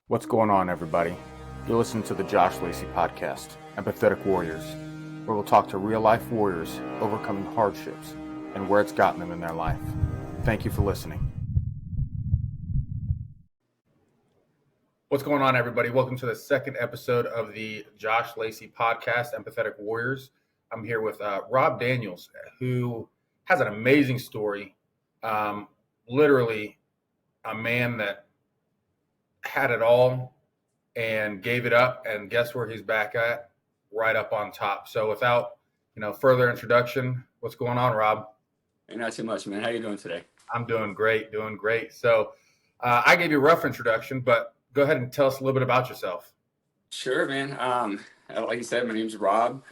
What's going on, everybody? You're listening to the Josh Lacy podcast, Empathetic Warriors, where we'll talk to real-life warriors overcoming hardships and where it's gotten them in their life. Thank you for listening. What's going on, everybody? Welcome to the second episode of the Josh Lacy podcast, Empathetic Warriors. I'm here with Rob Daniels, who has an amazing story. Literally a man that had it all and gave it up, and guess where he's back at? Right up on top. So without further introduction, what's going on, Rob? Hey, not too much, man. How you doing today? I'm doing great. So I gave you a rough introduction, but go ahead and tell us a little bit about yourself. Sure, man. Like you said, my name's Rob.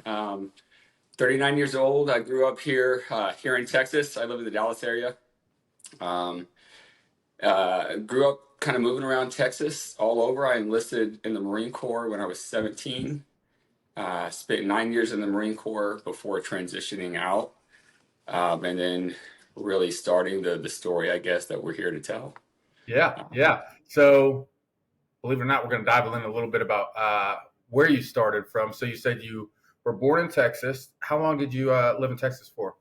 39 years old. I grew up here in Texas. I live in the Dallas area. Grew up kind of moving around Texas all over. I enlisted in the Marine Corps when I was 17. Spent 9 years in the Marine Corps before transitioning out, and then really starting the story, I guess, that we're here to tell. Yeah. So believe it or not, we're going to dive in a little bit about where you started from. So you said you were born in Texas. How long did you live in Texas for?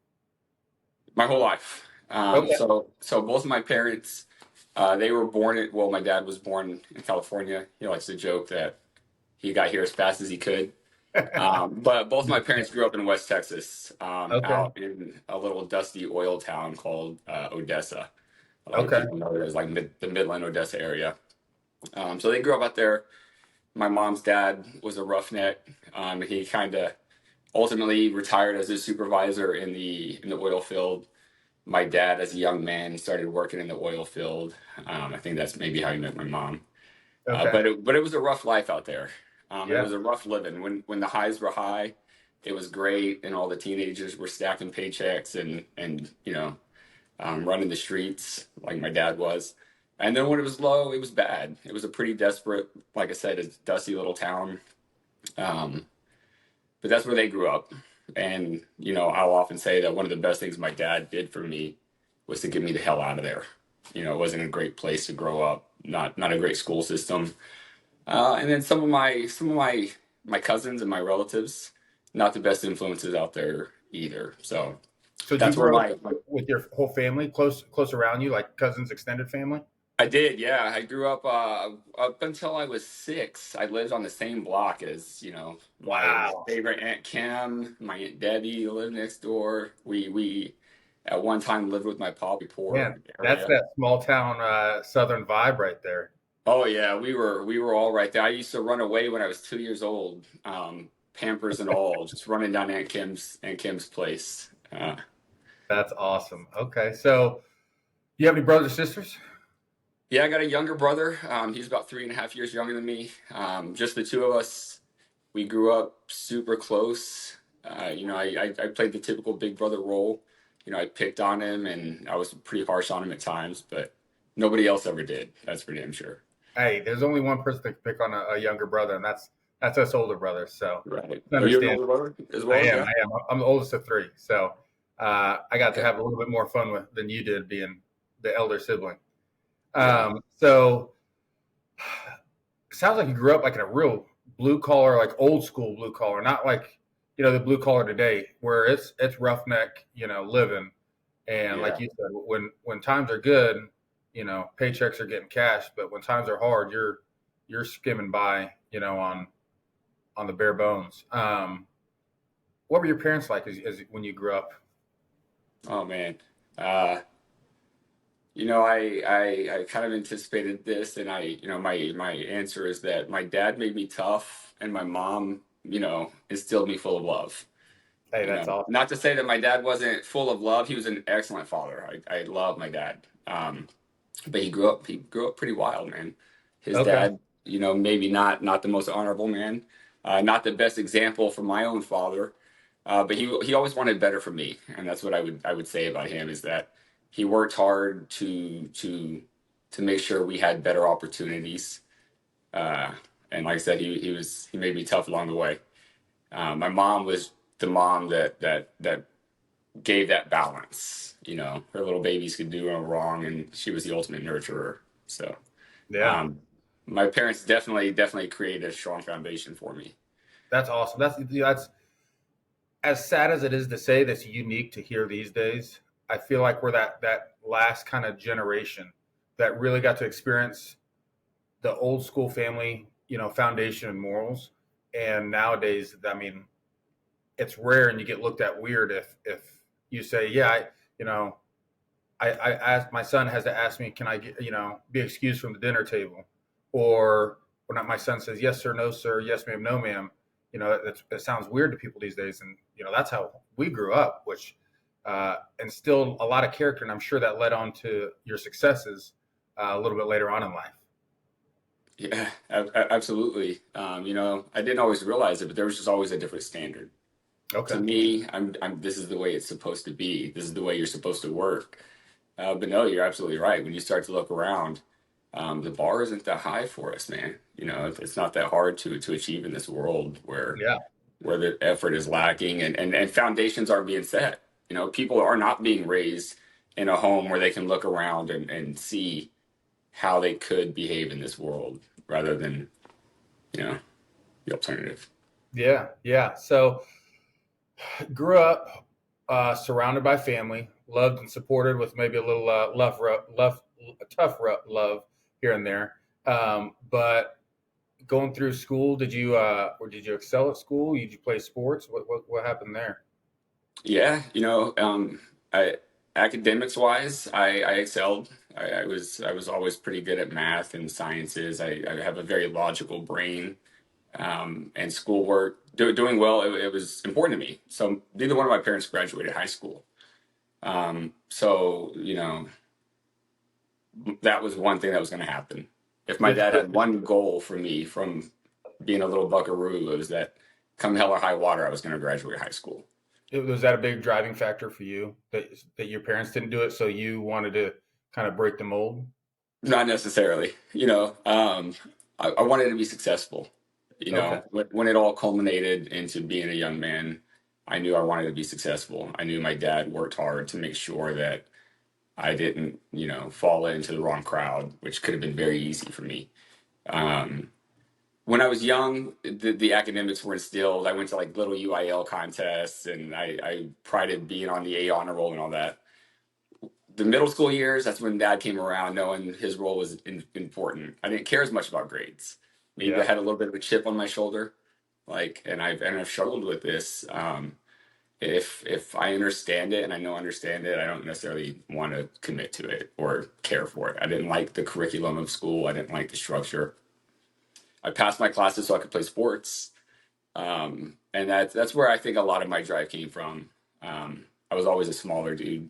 My whole life. Okay. So both of my parents, they were born my dad was born in California. He likes to joke that he got here as fast as he could. But both of my parents grew up in West Texas, out in a little dusty oil town called Odessa. A lot of people know it as like the Midland, Odessa area. So they grew up out there. My mom's dad was a roughneck. He kind of ultimately retired as a supervisor in the oil field. My dad, as a young man, started working in the oil field. I think that's maybe how he met my mom. But it was a rough life out there. It was a rough living. When the highs were high, it was great, and all the teenagers were stacking paychecks and running the streets like my dad was. And then when it was low, it was bad. It was a pretty desperate, like I said, a dusty little town. But that's where they grew up. And, I'll often say that one of the best things my dad did for me was to get me the hell out of there. It wasn't a great place to grow up, not a great school system. And then some of my cousins and my relatives, not the best influences out there either. So that's where with your whole family close around you, like cousins, extended family? I did, yeah. I grew up up until I was 6. I lived on the same block as, my favorite Aunt Kim, my Aunt Debbie lived next door. We at one time lived with my pop. Man, that's that small town southern vibe right there. Oh yeah, we were all right there. I used to run away when I was 2 years old, Pampers and all, just running down Aunt Kim's place. That's awesome. Okay, so you have any brothers or sisters? Yeah, I got a younger brother. He's about 3.5 years younger than me. Just the two of us. We grew up super close. I played the typical big brother role. I picked on him, and I was pretty harsh on him at times, but nobody else ever did. That's for damn sure. Hey, there's only one person that can pick on a younger brother, and that's us older brothers. So right. Are you an older brother as well? I am. I'm the oldest of 3, so I got to have a little bit more fun than you did, being the elder sibling. So it sounds like you grew up like in a real blue collar, like old school blue collar, not like the blue collar today, where it's roughneck, living, and like you said, when times are good, paychecks are getting cash, but when times are hard, you're skimming by, on the bare bones. What were your parents like as when you grew up? Oh man, I kind of anticipated this, and my answer is that my dad made me tough, and my mom, instilled me full of love. Hey, that's awesome. Not to say that my dad wasn't full of love. He was an excellent father. I love my dad. But he grew up pretty wild, man. His dad, maybe not the most honorable man, not the best example for my own father, but he always wanted better for me, and that's what I would say about him, is that he worked hard to make sure we had better opportunities, and like I said, he made me tough along the way. My mom was the mom that gave that balance. Her little babies could do no wrong, and she was the ultimate nurturer. So, my parents definitely created a strong foundation for me. That's awesome. That's as sad as it is to say. That's unique to hear these days. I feel like we're that last kind of generation that really got to experience the old school family, foundation and morals. And nowadays, I mean, it's rare, and you get looked at weird if you say, yeah, I asked, my son has to ask me, can I get, be excused from the dinner table, or when my son says yes sir, no sir, yes ma'am, no ma'am. It sounds weird to people these days, and that's how we grew up, which instilled a lot of character, and I'm sure that led on to your successes a little bit later on in life. Yeah, absolutely. I didn't always realize it, but there was just always a different standard. To Okay. me, this is the way it's supposed to be. This is the way you're supposed to work. But no, you're absolutely right. When you start to look around, the bar isn't that high for us, man. It's not that hard to achieve in this world Yeah. where the effort is lacking and foundations aren't being set. People are not being raised in a home where they can look around and see how they could behave in this world rather than, you know, the alternative. Yeah. Yeah. So grew up surrounded by family, loved and supported with maybe a little love here and there. But going through school, or did you excel at school? Did you play sports? What happened there? Yeah, I academics wise, I excelled. I was always pretty good at math and sciences. I have a very logical brain, and schoolwork. Doing well, it was important to me. So neither one of my parents graduated high school. So that was one thing that was going to happen. If my dad had one goal for me from being a little buckaroo, it was that come hell or high water, I was going to graduate high school. Was that a big driving factor for you that your parents didn't do it, so you wanted to kind of break the mold? Not necessarily. I wanted to be successful. Okay. When it all culminated into being a young man, I knew I wanted to be successful. I knew my dad worked hard to make sure that I didn't, fall into the wrong crowd, which could have been very easy for me. Um, when I was young, the academics were instilled. I went to like little UIL contests, and I prided being on the A honor roll and all that. The middle school years, that's when dad came around, knowing his role was important. I didn't care as much about grades. Maybe I Yeah. had a little bit of a chip on my shoulder, and I've struggled with this. If I understand it and I know I understand it, I don't necessarily want to commit to it or care for it. I didn't like the curriculum of school. I didn't like the structure. I passed my classes so I could play sports, and that's where I think a lot of my drive came from. I was always a smaller dude,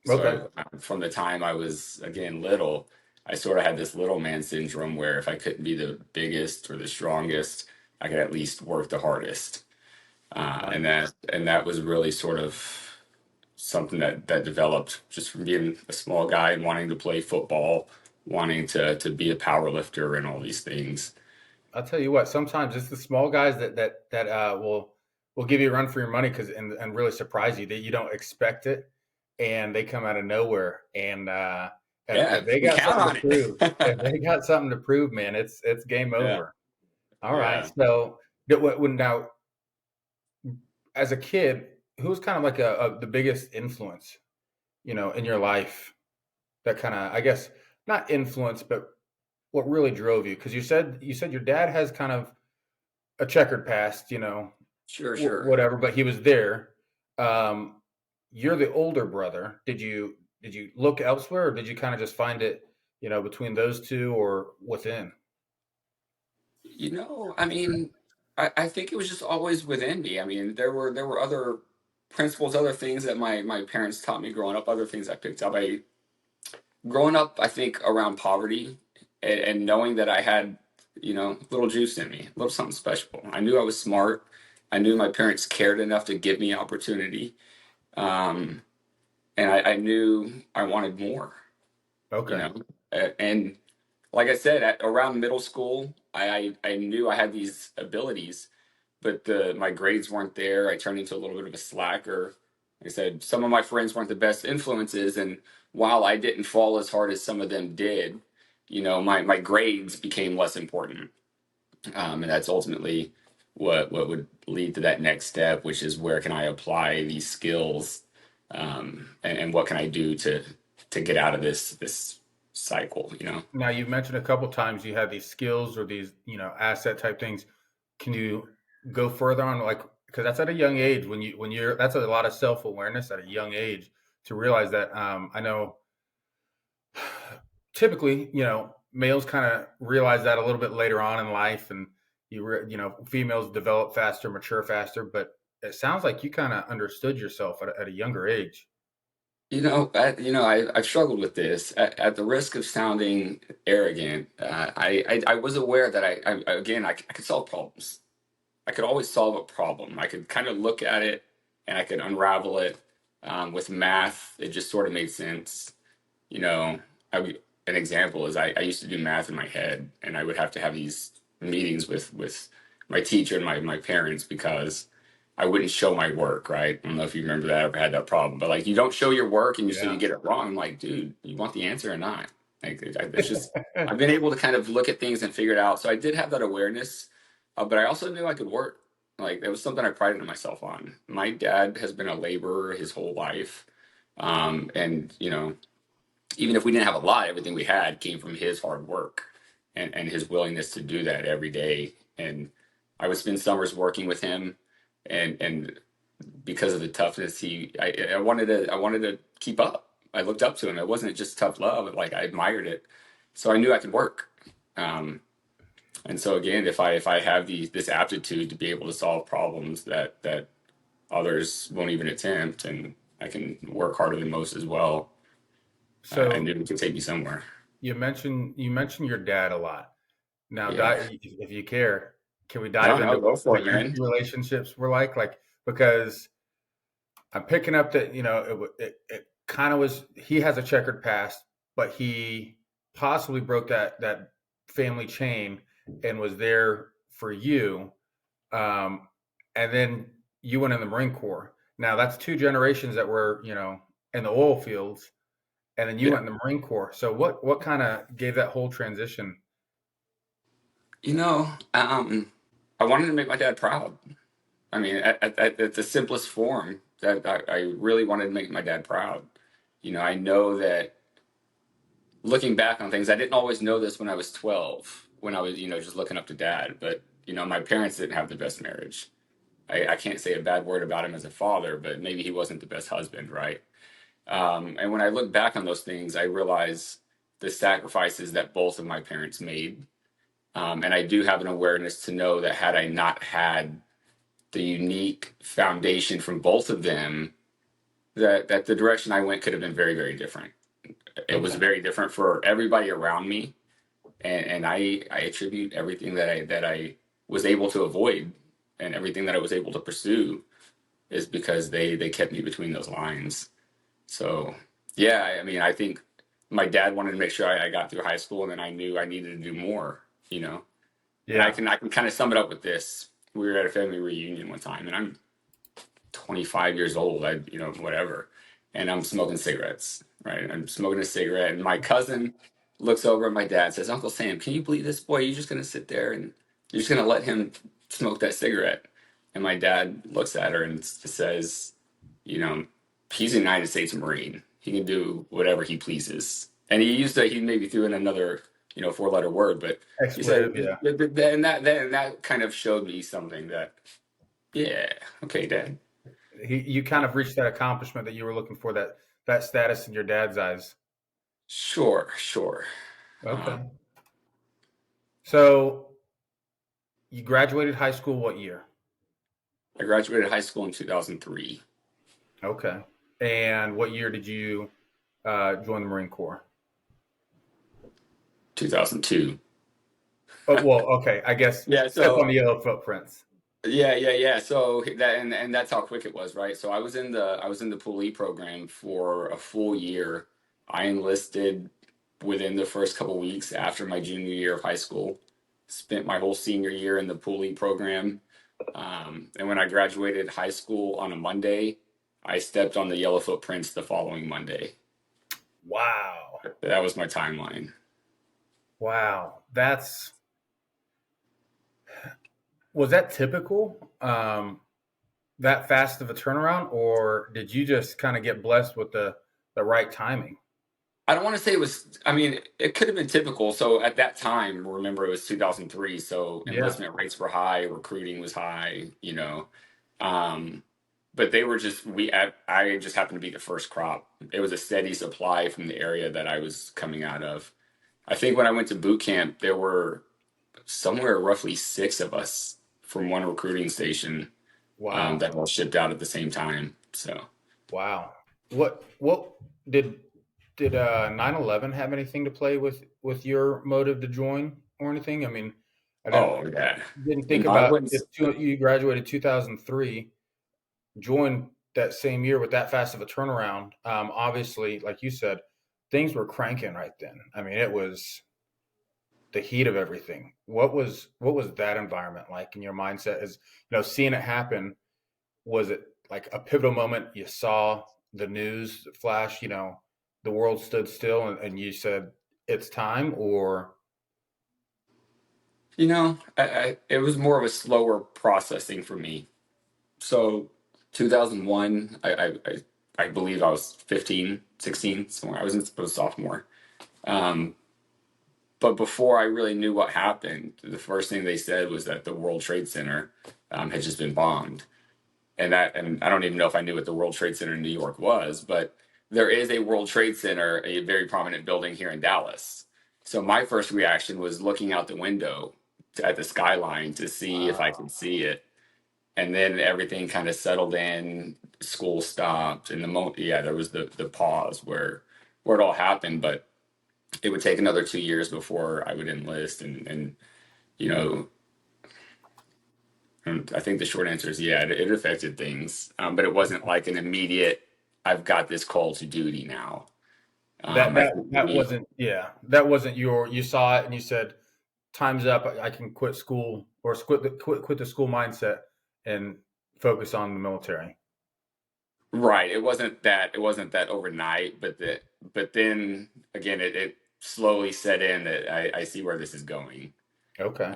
Okay. so from the time I was again little, I sort of had this little man syndrome where if I couldn't be the biggest or the strongest, I could at least work the hardest. And Nice. that was really sort of something that developed just from being a small guy and wanting to play football, wanting to be a power lifter and all these things. I'll tell you what. Sometimes it's the small guys that will give you a run for your money and really surprise you that you don't expect it, and they come out of nowhere. And if Yeah, they we got count something to on prove, if it. they got something to prove, man, it's game Yeah, over. All right. yeah. So now, as a kid, who was kind of like the biggest influence, in your life that kind of, I guess, not influence, but what really drove you? Because you said your dad has kind of a checkered past, Sure, sure. whatever, but he was there. Um, you're the older brother. Did you look elsewhere, or did you kind of just find it, between those two or within? I mean, I think it was just always within me. I mean, there were other principles, other things that my parents taught me growing up, other things I picked up. Growing up, I think around poverty and knowing that I had, little juice in me, a little something special. I knew I was smart. I knew my parents cared enough to give me opportunity. Um, and I knew I wanted more, you Okay. know. And like I said, around middle school, I knew I had these abilities, but my grades weren't there. I turned into a little bit of a slacker. Like I said, some of my friends weren't the best influences, and while I didn't fall as hard as some of them did, my grades became less important. And that's ultimately what would lead to that next step, which is where can I apply these skills, and what can I do to get out of this cycle, Now you mentioned a couple times you had these skills or these, asset type things. Can you go further on, like, because that's at a young age when you're that's a lot of self awareness at a young age to realize that. I know typically, males kind of realize that a little bit later on in life, and females develop faster, mature faster. But it sounds like you kind of understood yourself at a younger age. I've struggled with this at the risk of sounding arrogant. I was aware that I could solve problems. I could always solve a problem. I could kind of look at it and I could unravel it. With math, it just sort of made sense. You know, an example is I used to do math in my head, and I would have to have these meetings with my teacher and my parents because I wouldn't show my work, right? I don't know if you remember that, I ever had that problem, but like you don't show your work and you say you Yeah. get it wrong. I'm like, dude, you want the answer or not? Like, it's just, I've been able to kind of look at things and figure it out. So I did have that awareness, but I also knew I could work. Like, it was something I prided myself on. My dad has been a laborer his whole life. And even if we didn't have a lot, everything we had came from his hard work and his willingness to do that every day. And I would spend summers working with him, and because of the toughness, I wanted to keep up. I looked up to him. It wasn't just tough love; like I admired it. So I knew I could work. Um, and so again, if I have this aptitude to be able to solve problems that others won't even attempt, and I can work harder than most as well, I So knew it could take me somewhere. you mentioned your dad a lot. Now, Yeah. if you care, can we No, dive no, into go for what it, your man. two relationships were like? Like, because I'm picking up that it kind of was. He has a checkered past, but he possibly broke that family chain and was there for you. Um, and then you went in the Marine Corps. Now that's two generations that were in the oil fields, and then you Yeah. went in the Marine Corps. So what kind of gave that whole transition? You know, um, I wanted to make my dad proud. I mean, at the simplest form, that I really wanted to make my dad proud. I know that looking back on things, I didn't always know this when I was 12, when I was, just looking up to dad. But, my parents didn't have the best marriage. I can't say a bad word about him as a father, but maybe he wasn't the best husband, right? And when I look back on those things, I realize the sacrifices that both of my parents made. And I do have an awareness to know that had I not had the unique foundation from both of them, that the direction I went could have been very, very different. It was Okay. very different for everybody around me, and I attribute everything that I was able to avoid and everything that I was able to pursue is because they kept me between those lines. So yeah, I mean, I think my dad wanted to make sure I got through high school, and then I knew I needed to do more, And I Yeah. can I can kind of sum it up with this. We were at a family reunion one time, and I'm 25 years old, whatever, and I'm smoking cigarettes, right? I'm smoking a cigarette, and my cousin looks over at my dad and says, "Uncle Sam, can you believe this boy? You're just gonna sit there and you're just gonna let him smoke that cigarette?" And my dad looks at her and says, "You know, he's a United States Marine. He can do whatever he pleases." And he maybe threw in another, four-letter word, but he said, Expletive. Yeah. and that kind of showed me something that, yeah, okay, Dad. You kind of reached that accomplishment that you were looking for, that status in your dad's eyes. Sure, sure. Okay. So you graduated high school what year? I graduated high school in 2003, Okay. And what year did you join the Marine Corps? 2002. Oh, well, okay. I guess Yeah, step on so the yellow footprints. yeah. So and that's how quick it was, right? So I was in the Poolee program for a full year. I enlisted within the first couple weeks after my junior year of high school. Spent my whole senior year in the Poolee program. And when I graduated high school on a Monday, I stepped on the yellow footprints the following Monday. Wow. That was my timeline. Wow. Was that typical? That fast of a turnaround, or did you just kind of get blessed with the right timing? I don't want to say it was, I mean, it could have been typical. So at that time, remember it was 2003. So Yeah. enlistment rates were high, recruiting was high, Um, but they were just, I just happened to be the first crop. It was a steady supply from the area that I was coming out of. I think when I went to boot camp, there were somewhere roughly six of us from one recruiting station Wow. that all shipped out at the same time. So, Wow. What did did 9/11 have anything to play with your motive to join or anything? I mean, I oh yeah, didn't think no, I about wouldn't. if you graduated 2003, joined that same year with that fast of a turnaround. Obviously, like you said, things were cranking right then. I mean, it was the heat of everything. What was that environment like in your mindset? As seeing it happen, was it like a pivotal moment? You saw the news flash, the world stood still, and you said it's time, or It was more of a slower processing for me. So 2001, I believe I was 15, 16, somewhere. I was a sophomore. Um, but before I really knew what happened, the first thing they said was that the World Trade Center had just been bombed. And I don't even know if I knew what the World Trade Center in New York was, but there is a World Trade Center, a very prominent building here in Dallas. So my first reaction was looking out the window at the skyline to see if I wow, could see it, and then everything kind of settled in. School stopped, and yeah, there was the pause where it all happened, but it would take another 2 years before I would enlist, and you know I think the short answer is yeah, it affected things, but it wasn't like an immediate. I've got this call to duty now. that I that think that wasn't yeah, that wasn't you saw it and you said time's up. I can quit school or quit the school mindset and focus on the military. right. It wasn't that overnight, but then again, it slowly set in that I see where this is going. Okay,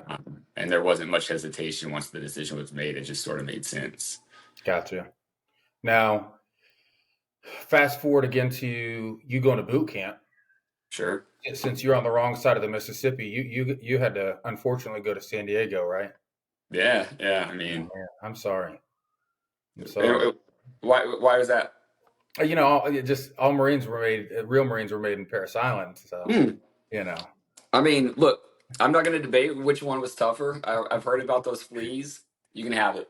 And there wasn't much hesitation once the decision was made. It just sort of made sense. gotcha. Now, fast forward again to you going to boot camp. Sure. Since you're on the wrong side of the Mississippi, you had to unfortunately go to San Diego, right? Yeah, yeah. I Oh mean, man, I'm sorry. I'm it- sorry. why was that? All Marines were made. Real Marines were made in Paris Island. So Hmm. you know, I mean, look, I'm not going to debate which one was tougher. I've heard about those fleas. You can have it.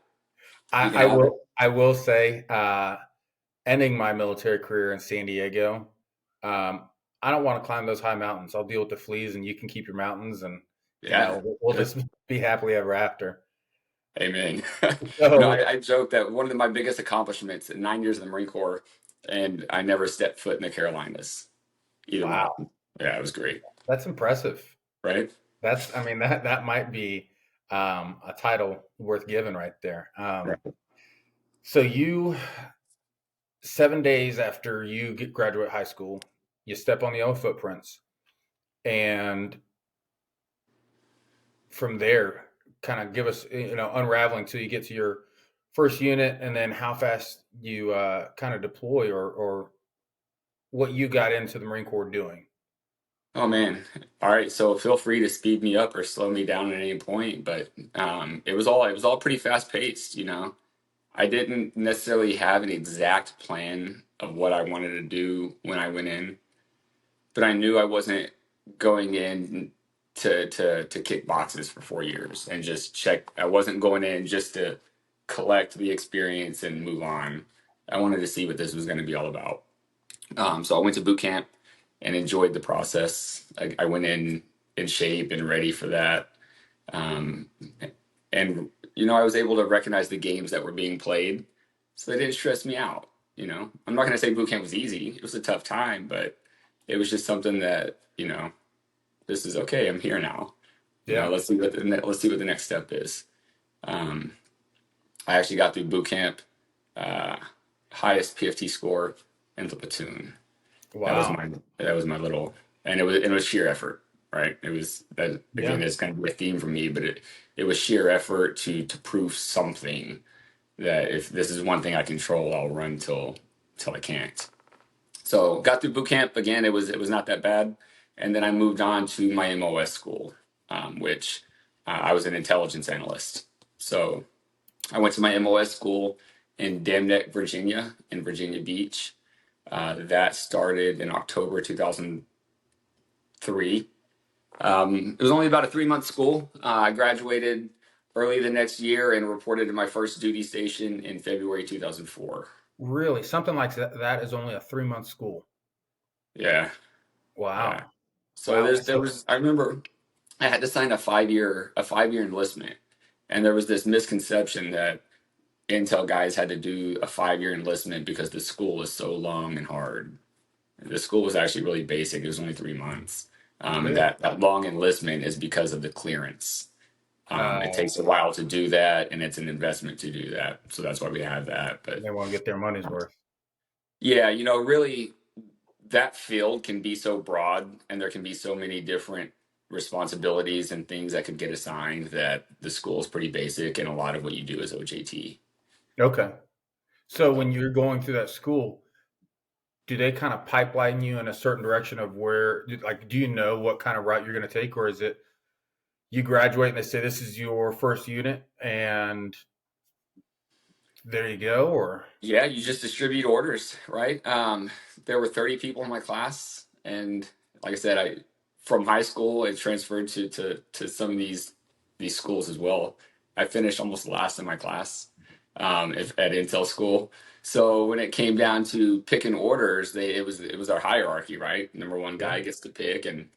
I, You can I have it. will. I will say, ending my military career in San Diego, um, I don't want to climb those high mountains. I'll deal with the fleas, and you can keep your mountains, and Yeah. we'll just be happily ever after. Amen. No, So I joke that one of my biggest accomplishments in 9 years in the Marine Corps, and I never stepped foot in the Carolinas, either one of wow, them. Yeah, it was great. that's impressive. Right? I mean, that might be a title worth giving right there. Right. So 7 days after you graduate high school, you step on the yellow footprints, and from there, kind of give us unraveling till you get to your first unit, and then how fast you kind of deploy, or what you got into the Marine Corps doing. Oh man. All right. So feel free to speed me up or slow me down at any point, but it was all pretty fast paced. I didn't necessarily have an exact plan of what I wanted to do when I went in, but I knew I wasn't going in to kick boxes for 4 years and just check. I wasn't going in just to collect the experience and move on. I wanted to see what this was going to be all about. So I went to boot camp and enjoyed the process. I went in shape and ready for that. Um, and I was able to recognize the games that were being played, so they didn't stress me out. I'm not going to say boot camp was easy. It was a tough time, but it was just something that this is okay. I'm here now. Yeah. Let's see what the next step is. Um, I actually got through boot camp, uh, highest PFT score in the platoon. That was Wow. my that was my little, and it was sheer effort, right? It was that Yeah. again, it's kind of a theme for me, but it was sheer effort to prove something that if this is one thing I control, I'll run till I can't. So got through boot camp again. It was not that bad, and then I moved on to my MOS school, which I was an intelligence analyst. So I went to my MOS school in Dam Neck, Virginia, in Virginia Beach. That started in October 2003. It was only about a 3-month school. I graduated early the next year and reported to my first duty station in February 2004. Really? Something like that is only a 3-month school. Yeah, yeah. Wow. So Wow. there So, was I remember I had to sign a 5-year enlistment, and there was this misconception that Intel guys had to do a 5-year enlistment because the school was so long and hard. The school was actually really basic. It was only 3 months. And really? that long enlistment is because of the clearance. It Uh, takes a while to do that, and it's an investment to do that. So that's why we have that. But they want to get their money's worth. yeah, really, that field can be so broad, and there can be so many different responsibilities and things that could get assigned that the school is pretty basic, and a lot of what you do is OJT. Okay. So when you're going through that school, do they kind of pipeline you in a certain direction of where, like, do you know what kind of route you're going to take, or is it you graduate and they say this is your first unit and there you go, or Yeah, you just distribute orders, right? There were 30 people in my class, and like I said, I from high school I transferred to some of these schools as well. I finished almost last in my class at Intel school. So when it came down to picking orders, it was our hierarchy, right? Number one yeah, guy gets to pick, and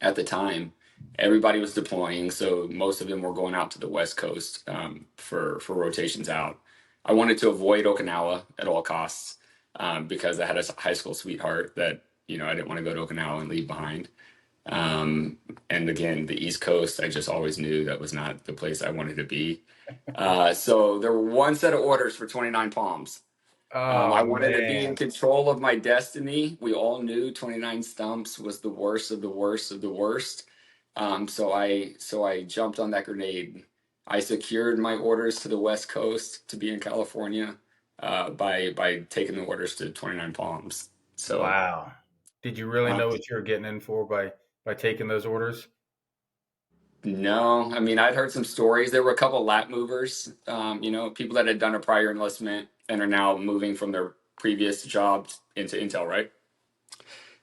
at the time, everybody was deploying, so most of them were going out to the West Coast for rotations out. I wanted to avoid Okinawa at all costs because I had a high school sweetheart that I didn't want to go to Okinawa and leave behind. Um, and again, the East Coast, I just always knew that was not the place I wanted to be. So there were one set of orders for 29 Palms. I oh wanted to be in man, control of my destiny. We all knew 29 stumps was the worst of the worst of the worst. So I jumped on that grenade. I secured my orders to the West Coast to be in California by taking the orders to 29 Palms. So wow. Did you really uh, know what you were getting in for by taking those orders? no, I mean I'd heard some stories. There were a couple lap movers, people that had done a prior enlistment and are now moving from their previous jobs into Intel, right?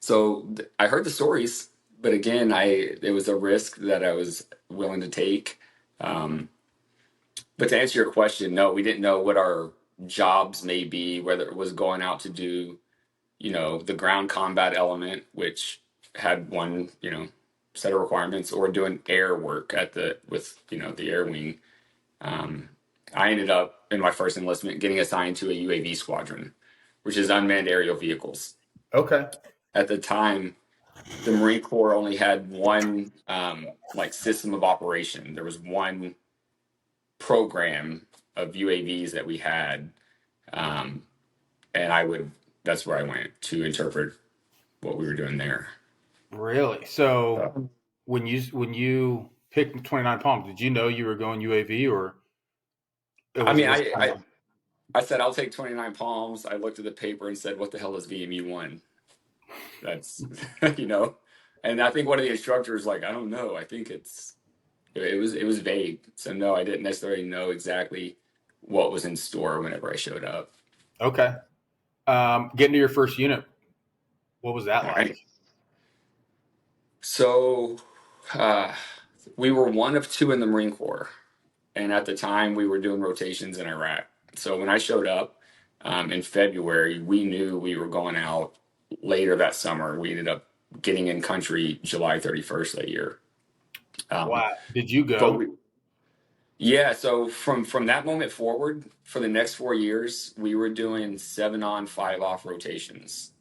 So I heard the stories, but again, it was a risk that I was willing to take. Um, but to answer your question, no, we didn't know what our jobs may be, whether it was going out to do, the ground combat element, which had one, set of requirements, or doing air work with the air wing. Um, I ended up in my first enlistment getting assigned to a UAV squadron, which is unmanned aerial vehicles. Okay, At the time, the Marine Corps only had one like system of operation. There was one program of UAVs that we had, um, and that's where I went to interpret what we were doing there. really? So So, when you picked 29 palms, did you know you were going UAV, or it I was mean, just I, kind I of I said I'll take 29 palms. I looked at the paper and said, "What the hell is VMU1?" That's you know, and I think one of the instructors like, I don't know. I think it was vague. So no, I didn't necessarily know exactly what was in store whenever I showed up. okay? Getting to your first unit, what was that All like? right. So uh, we were one of two in the Marine Corps, and at the time we were doing rotations in Iraq. So when I showed up in February, we knew we were going out later that summer. We ended up getting in country July 31st that year. Um, Wow, did you but go? yeah, so from that moment forward, for the next 4 years, we were doing 7 on, 5 off rotations.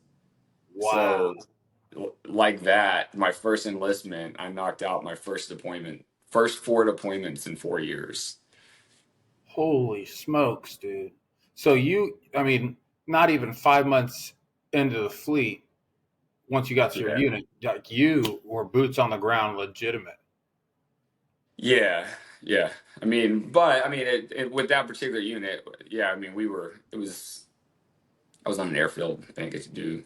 Wow, So like that, my first enlistment, I knocked out my first 4 deployments in 4 years. holy smokes, dude! So I mean, not even 5 months into the fleet, once you got to your Yeah. unit, like you were boots on the ground, legitimate. Yeah, yeah. With that particular unit, yeah, I mean, I was on an airfield. I didn't get to do,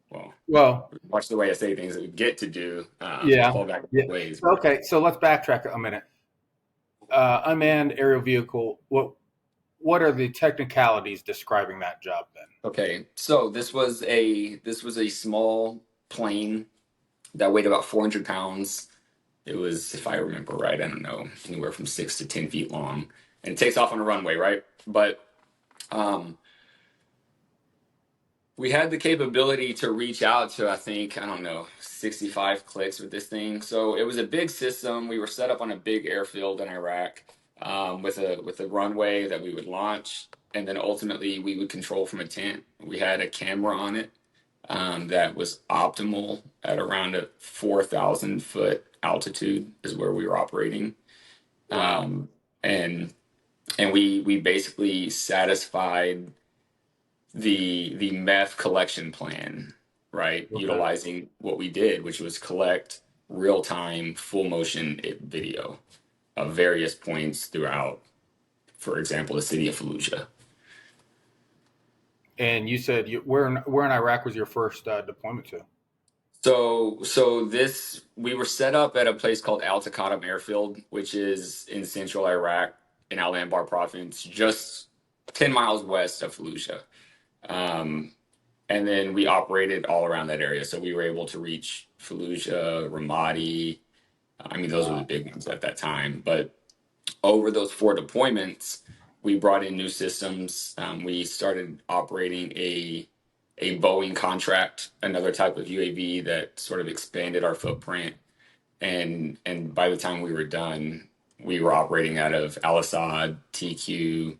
well, Well, watch the way I say things, get to do, yeah, fall back yeah. ways. Okay, so let's backtrack a minute. Unmanned aerial vehicle. What are the technicalities describing that job then? Okay, so this was a small plane that weighed about 400 pounds. It was, if I remember right, I don't know, anywhere from 6 to 10 feet long, and it takes off on a runway, right? But um, we had the capability to reach out to, I think, I don't know, 65 clicks with this thing. So it was a big system. We were set up on a big airfield in Iraq, with a runway that we would launch, and then ultimately we would control from a tent. We had a camera on it, that was optimal at around a 4,000 foot altitude is where we were operating. Um, and we basically satisfied the meth collection plan, right? Okay. Utilizing what we did, which was collect real time full motion video of various points throughout, for example, the city of Fallujah. And you said where in Iraq was your first deployment to? So this we were set up at a place called Al Taqaddum Airfield, which is in central Iraq in Al Anbar province, just 10 miles west of Fallujah. Um, and then we operated all around that area. So we were able to reach Fallujah, Ramadi. I mean, those were the big ones at that time. But over those 4 deployments, we brought in new systems. We started operating a Boeing contract, another type of UAV that sort of expanded our footprint. And by the time we were done, we were operating out of Al Assad, TQ,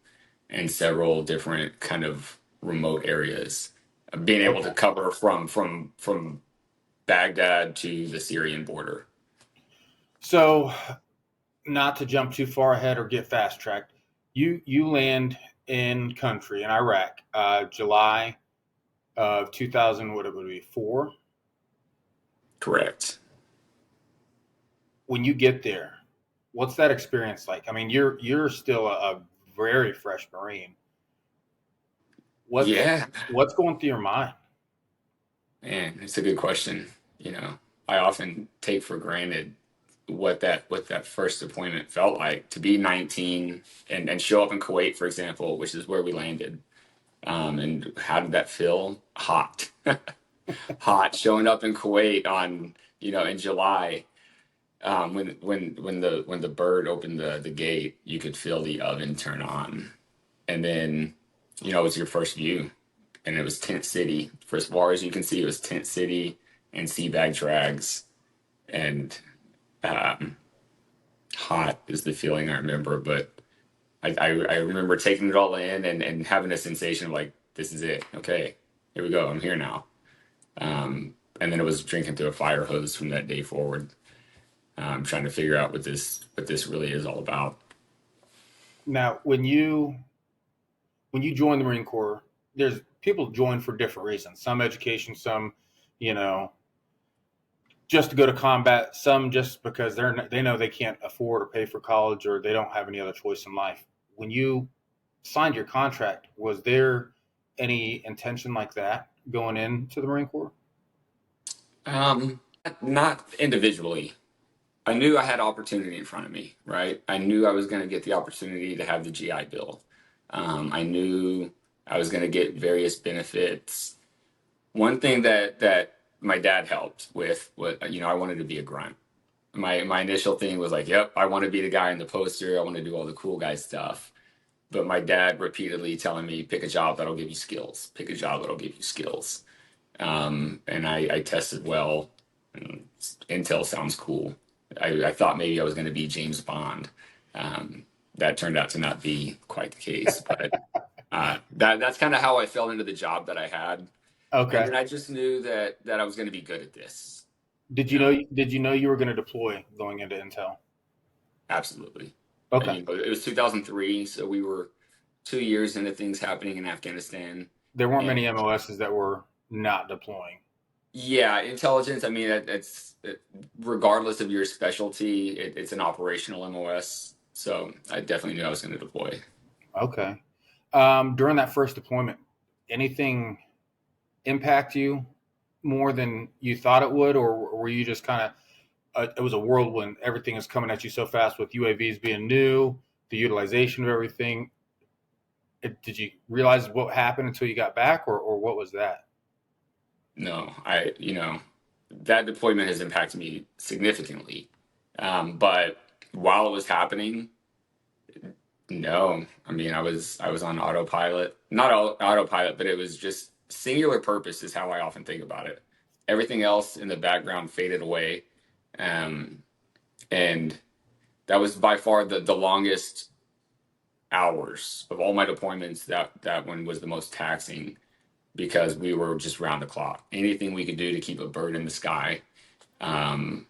and several different kind of remote areas, being able to Okay. cover from Baghdad to the Syrian border. So, not to jump too far ahead or get fast tracked, you land in country in Iraq, July of 2000. What it would be 4. Correct. When you get there, what's that experience like? I mean, you're still a very fresh Marine. What's Yeah, what's going through your mind? man, it's a good question. You know, I often take for granted what that first deployment felt like to be 19 and show up in Kuwait, for example, which is where we landed. And how did that feel? Hot, hot. Showing up in Kuwait on in July, when the bird opened the gate, you could feel the oven turn on, and then it was your first view, and it was tent city. For as far as you can see, it was tent city and sea bag drags, and um, hot is the feeling I remember. But I remember taking it all in and having a sensation of like, this is it. Okay, here we go. I'm here now. And then it was drinking through a fire hose from that day forward. Trying to figure out what this really is all about. Now, when you join the Marine Corps, there's people join for different reasons. Some education, some, you know, just to go to combat. Some just because they know they can't afford or pay for college, or they don't have any other choice in life. When you signed your contract, was there any intention like that going into the Marine Corps? Um, Not individually. I knew I had opportunity in front of me, right? I knew I was going to get the opportunity to have the GI Bill. I knew I was going to get various benefits. One thing that my dad helped with, I wanted to be a grunt. My initial thing was like, yep, I want to be the guy in the poster. I want to do all the cool guy stuff. But my dad repeatedly telling me, pick a job that'll give you skills. Pick a job that'll give you skills. And I tested well. Intel sounds cool. I thought maybe I was going to be James Bond. That turned out to not be quite the case. But that's kind of how I fell into the job that I had. And Okay. then I just knew that I was going to be good at this. Did You you know, know? Did you know you were going to deploy going into Intel? absolutely. And, Okay. it was 2003, so we were 2 years into things happening in Afghanistan. There weren't And many MOSs that were not deploying. Yeah, intelligence. I mean, regardless of your specialty, it's an operational MOS. So I definitely knew I was going to deploy. Okay. During that first deployment, anything impact you more than you thought it would, or were you just kind of it was a whirlwind? Everything is coming at you so fast with UAVs being new, the utilization of everything. Did you realize what happened until you got back, or what was that? No, that deployment has impacted me significantly. But while it was happening, no, I mean, I was on autopilot, not autopilot, but it was just singular purpose is how I often think about it. Everything else in the background faded away. Um, and that was by far the longest hours of all my deployments. That one was the most taxing because we were just round the clock. Anything we could do to keep a bird in the sky, um,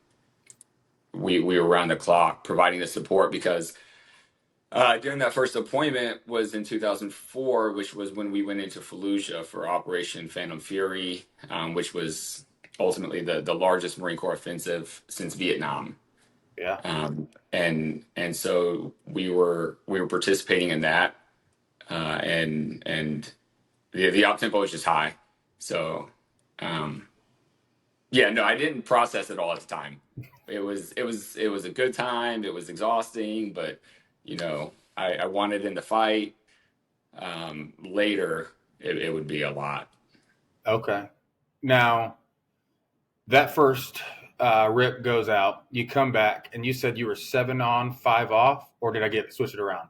we were around the clock providing the support because during that first deployment was in 2004, which was when we went into Fallujah for Operation Phantom Fury, which was ultimately the largest Marine Corps offensive since Vietnam. Yeah. And so we were participating in that, and the op tempo was just high. So um, yeah, no, I didn't process it all at the time. It was a good time. It was exhausting, but I wanted in the fight. Later, it would be a lot. Okay. Now that first rip goes out. You come back, and you said you were 7 on, 5 off, or did I get switch it around?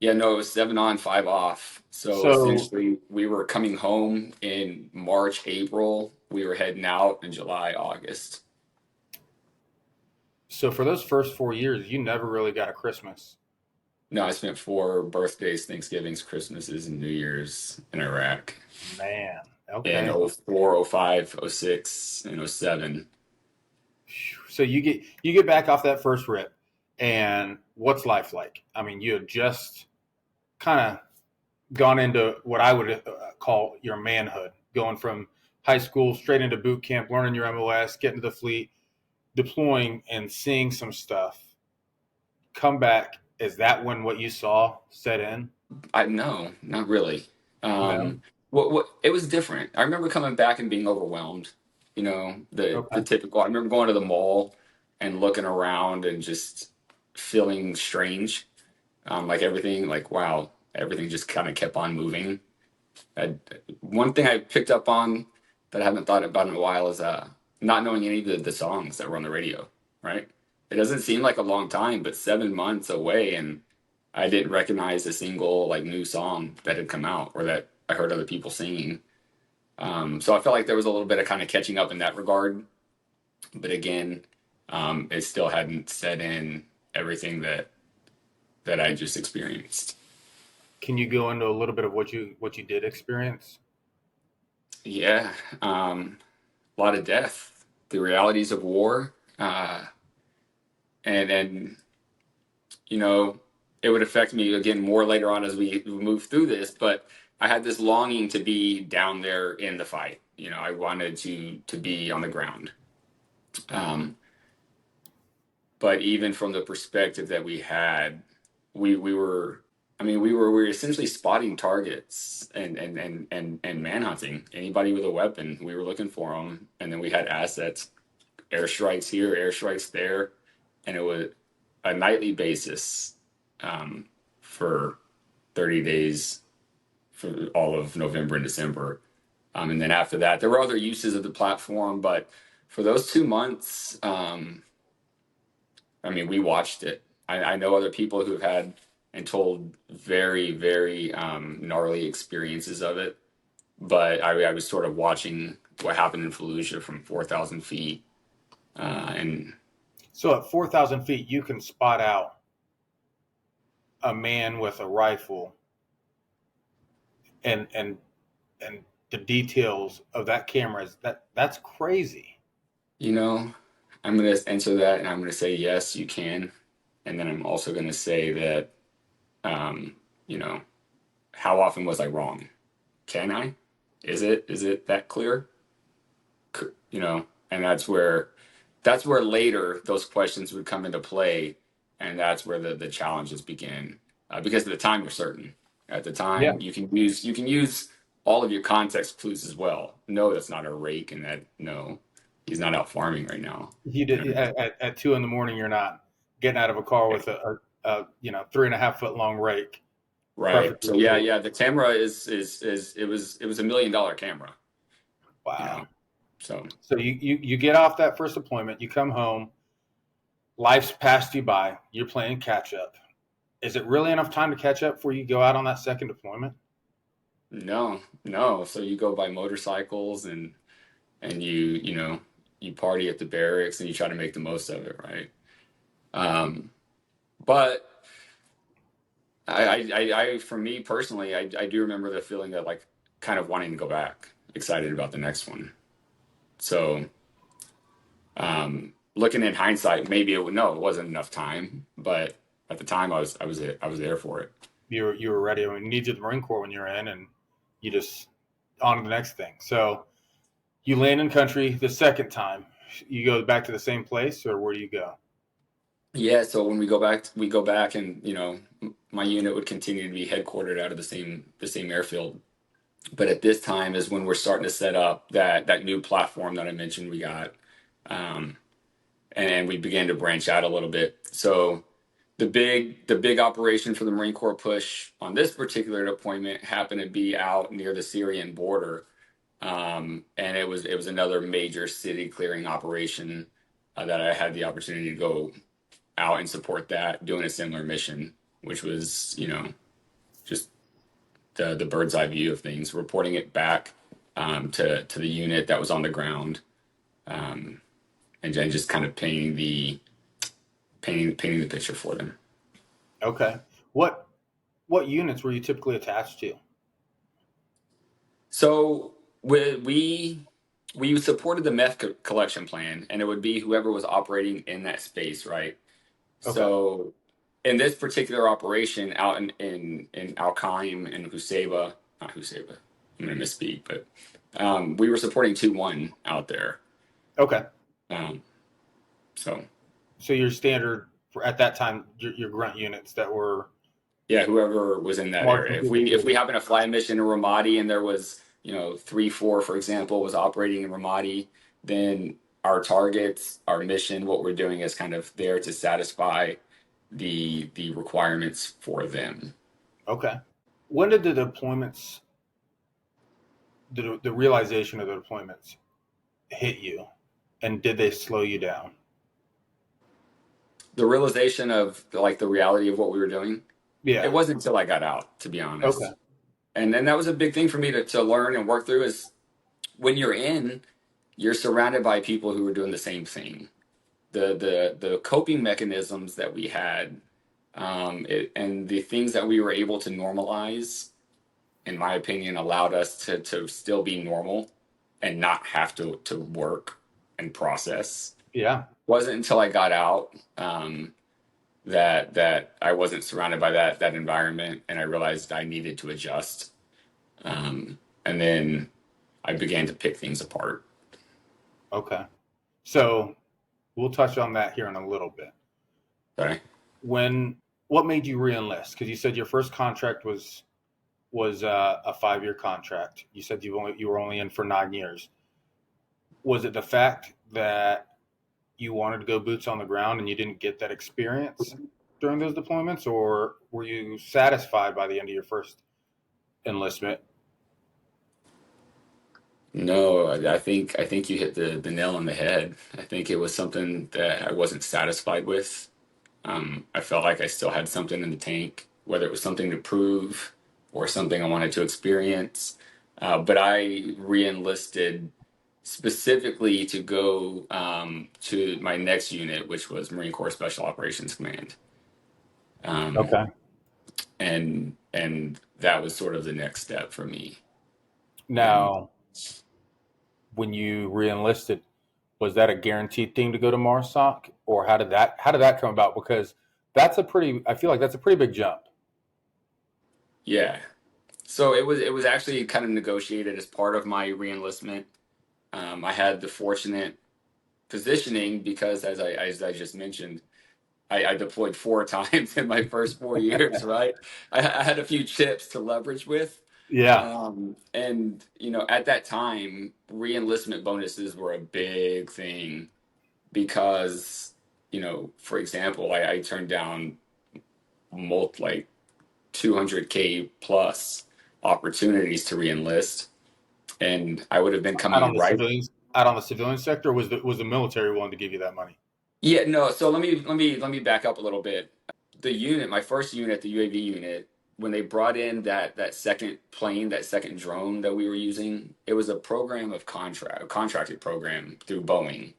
Yeah, no, it was 7 on, 5 off. So So, essentially, we were coming home in March, April. We were heading out in July, August. so for those first 4 years, you never really got a Christmas. No, I spent 4 birthdays, Thanksgivings, Christmases, and New Year's in Iraq Man. in Okay. 04, 05, 06, and 07. So you get back off that first rip, and what's life like? I mean, you had just kind of gone into what I would call your manhood, going from high school straight into boot camp, learning your MOS, getting to the fleet, deploying, and seeing some stuff. Come back. Is that when what you saw set in? No, not really. No. What it was different. I remember coming back and being overwhelmed. The Okay. typical. I remember going to the mall and looking around and just feeling strange. Like everything, like wow, everything just kind of kept on moving. One thing I picked up on that I haven't thought about in a while is not knowing any of the songs that were on the radio. Right? It doesn't seem like a long time, but 7 months away, and I didn't recognize a single like new song that had come out or that I heard other people singing. So I felt like there was a little bit of kind of catching up in that regard, but again, it still hadn't set in everything that I just experienced. Can you go into a little bit of what you did experience? Yeah, a lot of death, the realities of war, and you know, it would affect me again more later on as we move through this. But I had this longing to be down there in the fight. I wanted to be on the ground. Um, but even from the perspective that we had, we were. I mean, we were essentially spotting targets and manhunting anybody with a weapon. We were looking for them, and then we had assets, airstrikes here, airstrikes there, and it was a nightly basis for 30 days for all of November and December. And then after that, there were other uses of the platform, but for those 2 months, I mean, we watched it. I know other people who've had and told very, very gnarly experiences of it, but I was sort of watching what happened in Fallujah from 4,000 feet. And So at 4,000 feet, you can spot out a man with a rifle, and and the details of that camera is that's crazy. You know, I'm going to answer that and I'm going to say, yes, you can. And then I'm also going to say that, um, you know, how often was I wrong? Can I? Is it that clear? you know, and that's where later those questions would come into play, and that's where the challenges begin. Because at the time you're certain. At the Yeah. time you can use all of your context clues as well. No, that's not a rake, and that no, he's not out farming right now. You You did know? at 2 a.m. You're not getting out of a car with a 3.5 foot long rake, Right. So perfectly yeah, legal. yeah. The camera is it was $1 million camera. You Wow. know. So So you get off that first deployment, you come home, life's passed you by, you're playing catch up. Is it really enough time to catch up before you go out on that second deployment? no, no. So you go by motorcycles and you party at the barracks and you try to make the most of it, right? But for me personally, I do remember the feeling that like kind of wanting to go back, excited about the next one. So, looking in hindsight, maybe it wasn't enough time, but at the time I was there for it. You were ready. I mean, you needed the Marine Corps when you're in, and you just on to the next thing. So you land in country the second time. You go back to the same place, or where do you go? Yeah, so when we go back, and my unit would continue to be headquartered out of the same airfield. But at this time is when we're starting to set up that new platform that I mentioned we got, um, and we began to branch out a little bit. So the big operation for the Marine Corps push on this particular deployment happened to be out near the Syrian border, and it was another major city clearing operation that I had the opportunity to go out and support that, doing a similar mission, which was just the bird's eye view of things, reporting it back to the unit that was on the ground, um, and then just kind of painting the picture for them. Okay. What units were you typically attached to? So we supported the collection plan, and it would be whoever was operating in that space, right? Okay. So in this particular operation out in Al Qaim and Husayba, not Husayba, I'm gonna misspeak, but we were supporting 2-1 out there. Okay. Um, so So your standard for at that time, your grunt units that were yeah, whoever was in that marching area. If through the we field. happen to fly a mission in Ramadi and there was 3-4, for example, was operating in Ramadi, then our targets, our mission, what we're doing is kind of there to satisfy the requirements for them. Okay. When did the realization of the deployments hit you, and did they slow you down? The realization of like the reality of what we were doing, it Yeah. wasn't until I got out, to be Okay. honest. And then that was a big thing for me to learn and work through is when you're surrounded by people who are doing the same thing. The coping mechanisms that we had, and the things that we were able to normalize, in my opinion, allowed us to still be normal and not have to work and process. Yeah. Wasn't until I got out, that I wasn't surrounded by that environment, and I realized I needed to adjust. And then I began to pick things apart. Okay. So we'll touch on that here in a little bit. Okay. What made you reenlist? Because you said your first contract was a 5-year contract. You said you were only in for 9 years. Was it the fact that you wanted to go boots on the ground and you didn't get that experience during those deployments, or were you satisfied by the end of your first enlistment? No, I think you hit the nail on the head. I think it was something that I wasn't satisfied with. I felt like I still had something in the tank, whether it was something to prove or something I wanted to experience. But I re-enlisted specifically to go to my next unit, which was Marine Corps Special Operations Command, um, Okay. and that was sort of the next step for me. And Now, when you reenlisted, was that a guaranteed thing to go to MARSOC, or how did that come about? Because I feel like that's a pretty big jump. yeah, so it was actually kind of negotiated as part of my reenlistment. I had the fortunate positioning because, as I just mentioned, I deployed 4 times in my first 4 years, right? I had a few chips to leverage with. Yeah. And, at that time, re-enlistment bonuses were a big thing because, for example, I turned down like 200K plus opportunities to re-enlist, and I would have been Out coming on in the right. civilians, out on the civilian sector, was the military willing to give you that money? Yeah, no. So let me back up a little bit. The unit, my first unit, the UAV unit, when they brought in that second plane, that second drone that we were using, it was a program of a contracted program through Boeing.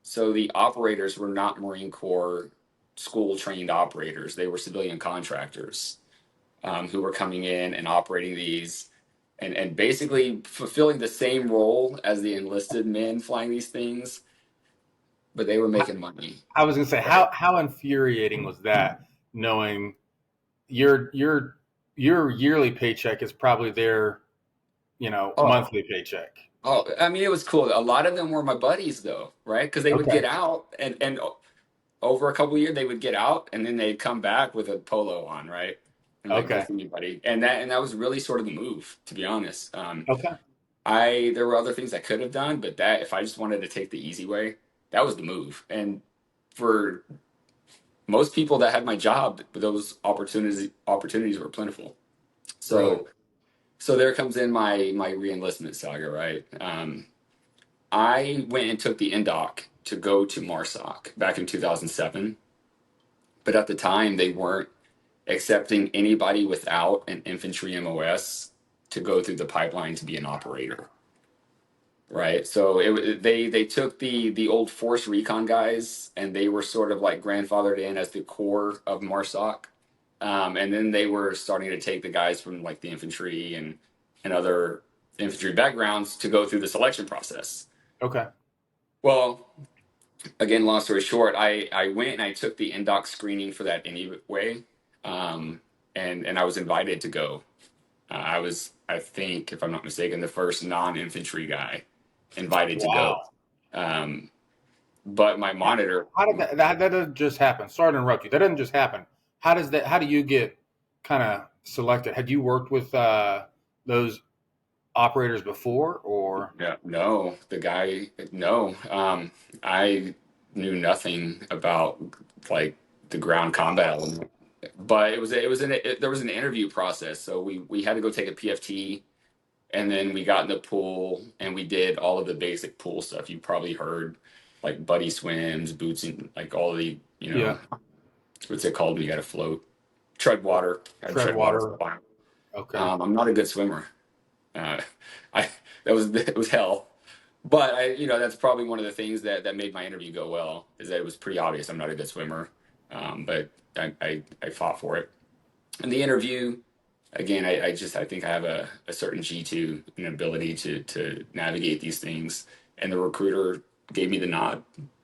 So the operators were not Marine Corps school trained operators; they were civilian contractors who were coming in and operating these. And basically fulfilling the same role as the enlisted men flying these things, but they were making money. I was gonna say, Right. how infuriating was that, knowing your your your yearly paycheck is probably their, Oh, monthly paycheck. oh, I mean, it was cool. A lot of them were my buddies, though, right? Because they would Okay. get out, and over a couple of years, they would get out, and then they'd come back with a polo on, right? And like, go Okay. for me, buddy. And that was really sort of the move, to be honest. Okay. There were other things I could have done, but that if I just wanted to take the easy way, that was the move. And for most people that had my job, those opportunities were plentiful. Really? So there comes in my reenlistment saga, right? I went and took the NDOC to go to MARSOC back in 2007, but at the time they weren't accepting anybody without an infantry MOS to go through the pipeline to be an operator, right? So they took the old force recon guys and they were sort of like grandfathered in as the core of MARSOC, and then they were starting to take the guys from like the infantry and other infantry backgrounds to go through the selection process. Okay. Well, again, long story short, I went and I took the NDOC screening for that anyway, and I was invited to go. I was, I think, if I'm not mistaken, the first non-infantry guy invited to go. Wow. Um, but my monitor, How did that doesn't just happen? Sorry to interrupt you. That doesn't just happen. How do you get kind of selected? Had you worked with those operators before, or? no, no, the guy, no, I knew nothing about like the ground combat element. But there was an interview process. So we had to go take a PFT, and then we got in the pool and we did all of the basic pool stuff. You probably heard like buddy swims, boots, and like all of the, Yeah. what's it called when you got to float? Tread water. I Tread tread water for water? a while. Okay. I'm not a good swimmer. Uh, I it was hell. But that's probably one of the things that made my interview go well, is that it was pretty obvious I'm not a good swimmer. But I fought for it. In the interview, again, I think I have a certain G2, an ability to navigate these things. And the recruiter gave me the nod.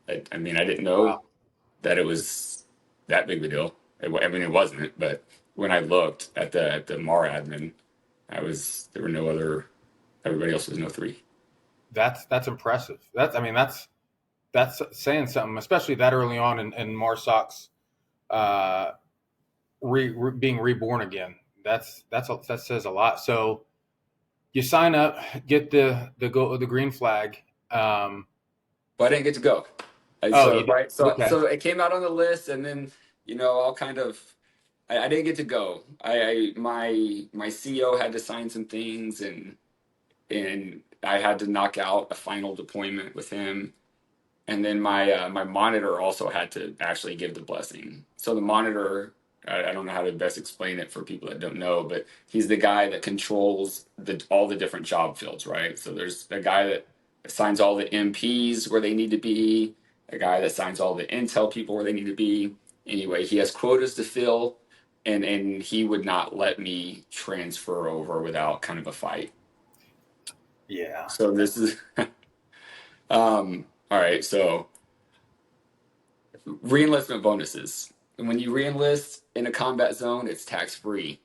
I mean, I didn't know Wow. that it was that big of a deal. I mean, it wasn't, but when I looked at the MAR admin, there were no other, everybody else was no three. That's impressive. That's saying something, especially that early on in MARSOC's uh, being reborn again. That says a lot. So you sign up, get the green flag. But I didn't get to go. Oh, So right, so okay. so it came out on the list, and then I'll kind of I didn't get to go. My CEO had to sign some things, and I had to knock out a final deployment with him, and then my monitor also had to actually give the blessing. So the monitor, I don't know how to best explain it for people that don't know, but he's the guy that controls all the different job fields, right? So there's a guy that assigns all the MPs where they need to be, a guy that assigns all the intel people where they need to be. Anyway, he has quotas to fill, and he would not let me transfer over without kind of a fight. Yeah. So this is all right. So reenlistment bonuses. And when you reenlist in a combat zone, it's tax free.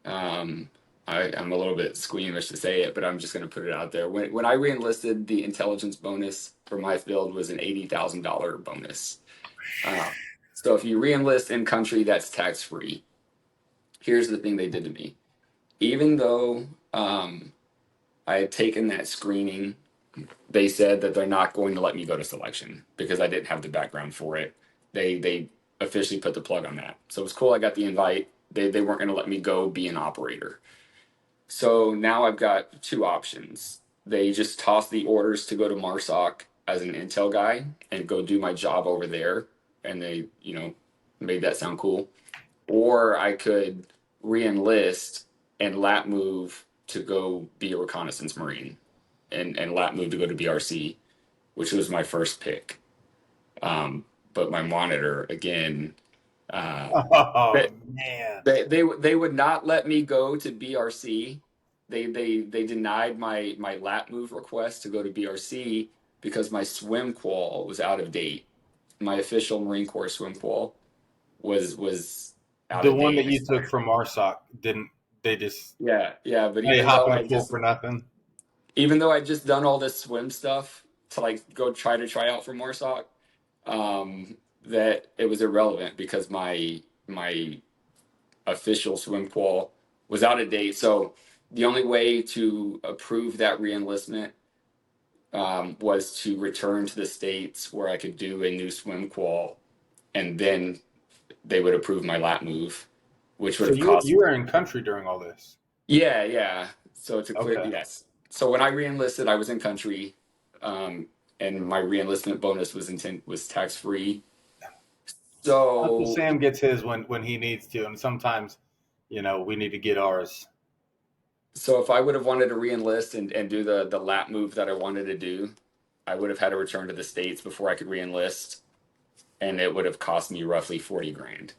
Um, I'm a little bit squeamish to say it, but I'm just going to put it out there. When I reenlisted, the intelligence bonus for my field was an $80,000 bonus. Uh, so if you reenlist in country, that's tax free. Here's the thing they did to me. Even though I had taken that screening, they said that they're not going to let me go to selection because I didn't have the background for it. They officially put the plug on that. So it was cool. I got the invite. They weren't going to let me go be an operator. So now I've got two options. They just toss the orders to go to MARSOC as an intel guy and go do my job over there. And they, made that sound cool. Or I could re-enlist and lat move to go be a reconnaissance Marine and lat move to go to BRC, which was my first pick. But my monitor, again, Oh man. they would not let me go to BRC. They denied my lat move request to go to BRC because my swim qual was out of date. My official Marine Corps swim qual was out The of one that date. you took from MARSOC didn't they just Yeah, but they hop in the pool for nothing? even though I just done all this swim stuff to like go try out for MARSOC, that it was irrelevant because my official swim qual was out of date. So the only way to approve that reenlistment was to return to the States where I could do a new swim qual, and then they would approve my lat move, which would So have cost. you were in country during all this. Yeah. So to clear, Okay. yes. So when I reenlisted, I was in country, and my reenlistment bonus was tax free. Uncle So Sam gets his when he needs to, and sometimes, we need to get ours. So if I would have wanted to reenlist and do the lat move that I wanted to do, I would have had to return to the States before I could reenlist, and it would have cost me roughly 40 grand.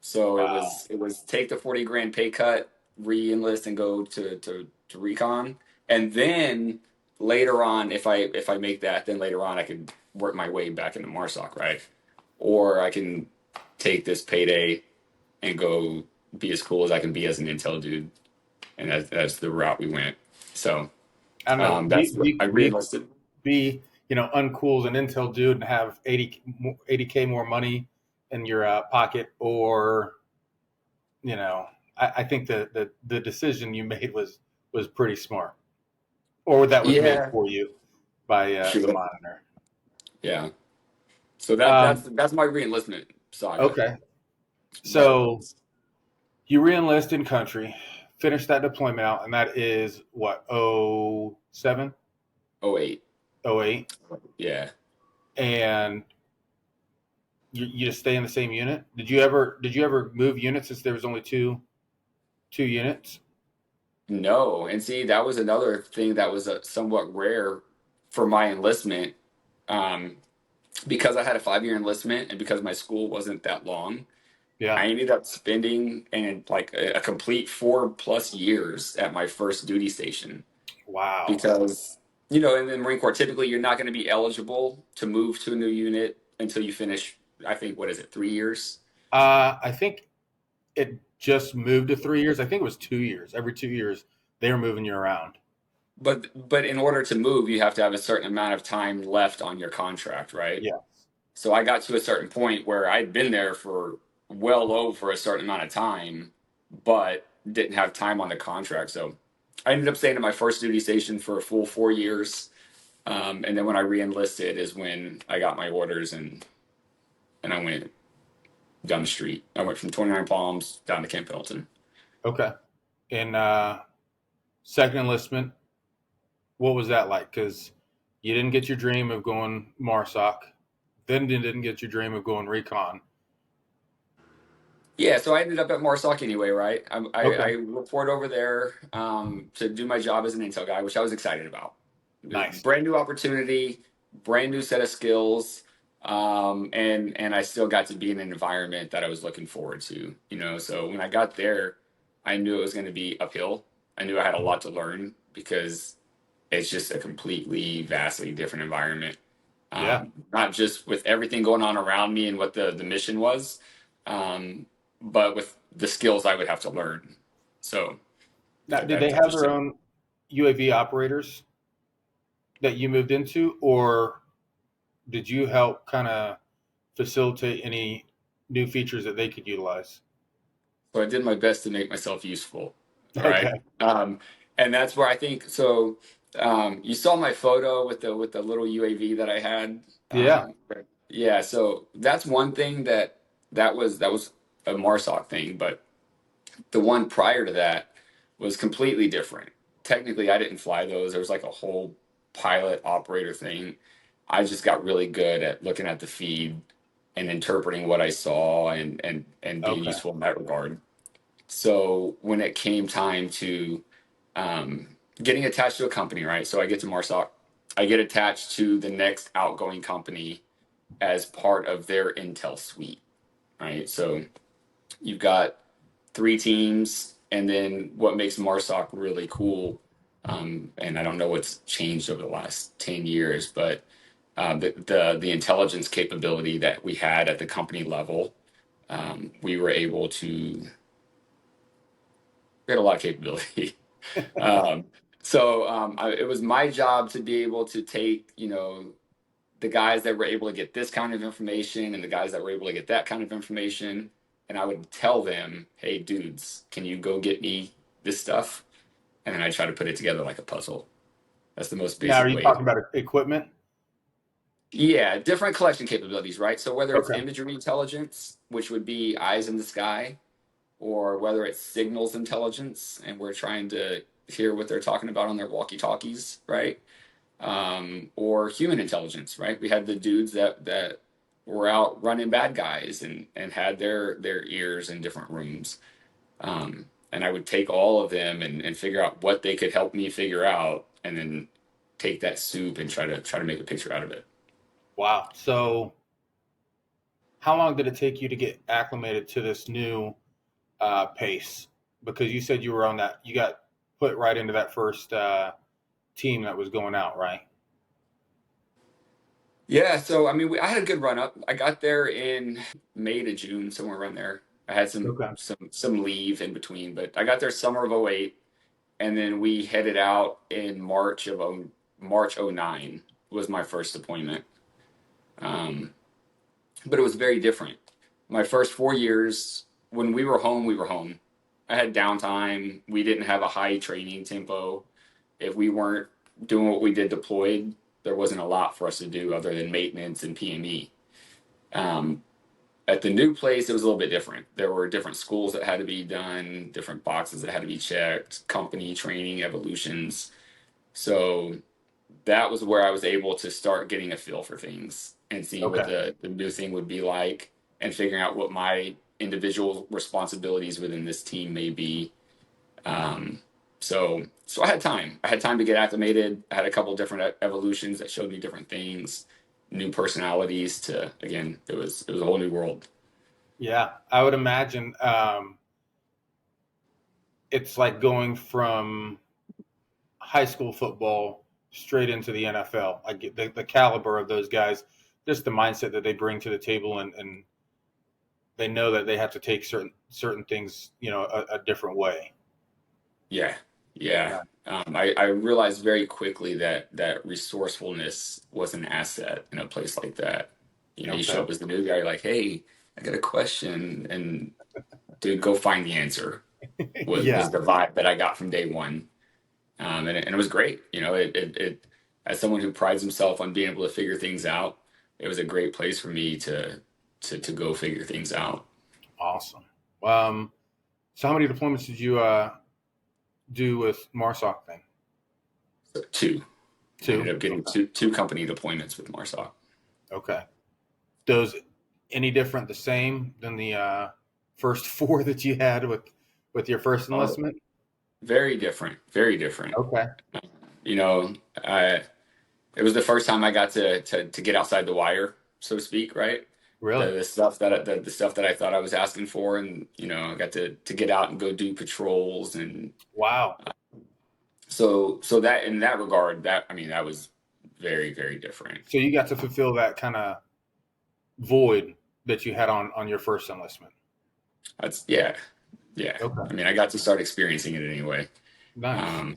So Wow. it was take the 40 grand pay cut, re-enlist and go to recon. And then later on, if I make that, then later on I could work my way back into MARSOC, right? Or I can take this payday and go be as cool as I can be as an intel dude. And that's the route we went. So I don't know. that's I You re-enlisted. be uncool as an intel dude and have 80K more money in your pocket, or I think the decision you made was pretty smart, or that was made Yeah, for you by the sure. monitor. Yeah. So Um, that's my re-enlistment saga. okay, But so you reenlist in country, finish that deployment out, and that is what, 07, oh 08. 08, Yeah. and you just stay in the same unit. Did you ever move units since there was only two units? No, and see, that was another thing that was somewhat rare for my enlistment. Um, because I had a 5 year enlistment and because my school wasn't that long, Yeah. I ended up spending like a complete 4+ years at my first duty station. Wow. Because in the Marine Corps, typically you're not going to be eligible to move to a new unit until you finish, I think, what is it, 3 years? I think it just moved to 3 years. I think it was 2 years. Every 2 years, they were moving you around. But in order to move, you have to have a certain amount of time left on your contract, right? Yeah. So I got to a certain point where I'd been there for well over a certain amount of time, but didn't have time on the contract. So I ended up staying at my first duty station for a full 4 years. And then when I re-enlisted is when I got my orders and I went down the street. I went from 29 Palms down to Camp Pendleton. Okay. And second enlistment, what was that like? Because you didn't get your dream of going MARSOC, then you didn't get your dream of going recon. Yeah, so I ended up at MARSOC anyway, right? I Okay. report over there to do my job as an intel guy, which I was excited about. Nice. Brand new opportunity, brand new set of skills, and I still got to be in an environment that I was looking forward to. So when I got there, I knew it was going to be uphill. I knew I had a lot to learn because it's just a completely, vastly different environment. Yeah. Not just with everything going on around me and what the mission was, but with the skills I would have to learn. So Now, that, did they that have type of their stuff. own UAV operators that you moved into, or did you help kind of facilitate any new features that they could utilize? So I did my best to make myself useful. All Okay. right. And that's where I think so. You saw my photo with the little UAV that I had. Yeah. Yeah. So that's one thing that was a MARSOC thing, but the one prior to that was completely different. Technically, I didn't fly those. There was like a whole pilot operator thing. I just got really good at looking at the feed and interpreting what I saw and being Okay. useful in that regard. So when it came time to um, getting attached to a company, right? So I get to MARSOC, I get attached to the next outgoing company as part of their intel suite, right? So you've got three teams, and then what makes MARSOC really cool, and I don't know what's changed over the last 10 years, but the intelligence capability that we had at the company level, we were able to we had a lot of capability. um, it was my job to be able to take, the guys that were able to get this kind of information and the guys that were able to get that kind of information. And I would tell them, hey, dudes, can you go get me this stuff? And then I try to put it together like a puzzle. That's the most Now, are basic you way. talking about equipment? Yeah, different collection capabilities, right? So whether it's Okay. imagery intelligence, which would be eyes in the sky, or whether it's signals intelligence and we're trying to hear what they're talking about on their walkie-talkies, right? Or human intelligence, right? We had the dudes that were out running bad guys and had their ears in different rooms. And I would take all of them and figure out what they could help me figure out, and then take that soup and try to make a picture out of it. Wow. So, how long did it take you to get acclimated to this new pace? Because you said you were on that, you got put right into that first team that was going out, right? Yeah, so I mean, I had a good run up. I got there in May to June, somewhere around there. I had some Okay. some some leave in between, but I got there summer of '08, and then we headed out in March '09 was my first deployment. Um, but it was very different. My first 4 years, when we were home, we were home. I had downtime. We didn't have a high training tempo. If we weren't doing what we did deployed, there wasn't a lot for us to do other than maintenance and PME. Um, at the new place, it was a little bit different. There were different schools that had to be done, different boxes that had to be checked, company training, evolutions. So that was where I was able to start getting a feel for things and seeing what Okay. the new thing would be like, and figuring out what my individual responsibilities within this team may be. Um, so I had time. I had time to get acclimated. I had a couple different evolutions that showed me different things, new personalities. To again, it was a whole new world. Yeah, I would imagine it's like going from high school football straight into the NFL. I get the caliber of those guys, just the mindset that they bring to the table, and they know that they have to take certain things, a different way. Yeah, yeah. Yeah. I realized very quickly that resourcefulness was an asset in a place like that. You show Okay. up as the new guy, you're like, hey, I got a question, and dude, go find the answer. Was Yeah. the vibe that I got from day one, and it was great. It as someone who prides himself on being able to figure things out, it was a great place for me to go figure things out. Awesome. So how many deployments did you do with MARSOC then? So two, I ended Two. up getting Okay. two company deployments with MARSOC. Okay. Those any different, the same than the first four that you had with your first Oh, enlistment? very different, very different. Okay. You know, I it was the first time I got to get outside the wire, so to speak, right? The, Really? the stuff that the stuff that I thought I was asking for, and I got to get out and go do patrols, and Wow. so that in that regard, that I mean, that was very, very different. So you got to fulfill that kind of void that you had on your first enlistment. That's yeah, yeah. Okay. I mean, I got to start experiencing it anyway. Nice. Um,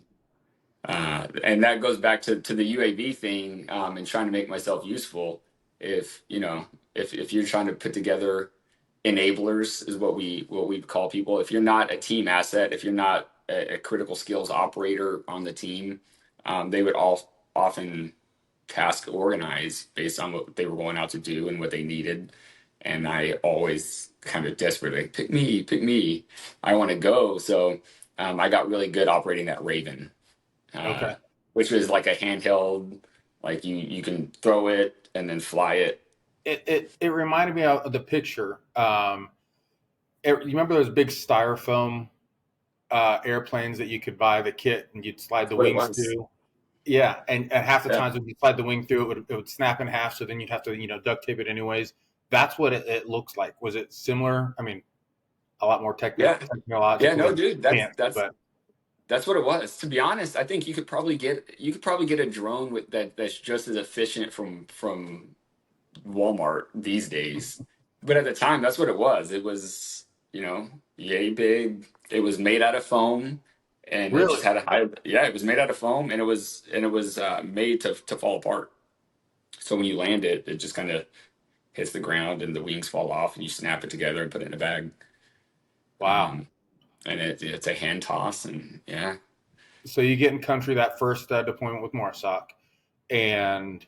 and that goes back to the UAV thing, and trying to make myself useful. If you know, if you're trying to put together enablers, is what we call people. If you're not a team asset, if you're not a critical skills operator on the team, they would all often task organize based on what they were going out to do and what they needed. And I always kind of desperately pick me. I want to go. So I got really good operating that Raven, uh, Okay. which was like a handheld, like you can throw it and then fly it. It reminded me of the picture. You remember those big styrofoam airplanes that you could buy the kit and you'd slide That's the what it wings was. through? Yeah, and half the Yeah. times when you slide the wing through, it would snap in half. So then you'd have to duct tape it anyways. That's what it looks like. Was it similar? I mean, a lot more Yeah. Yeah. No, technologically dude, advanced, but that's what it was. To be honest, I think you could probably get a drone that's just as efficient from Walmart these days. But at the time, that's what it was. It was, yay big. It was made out of foam, and it really, just had a high. Yeah, it was made out of foam, and it was made to fall apart. So when you land it, it just kind of hits the ground, and the wings fall off, and you snap it together and put it in a bag. wow. Um, and it's a hand toss, and yeah. So you get in country that first deployment with MARSOC, and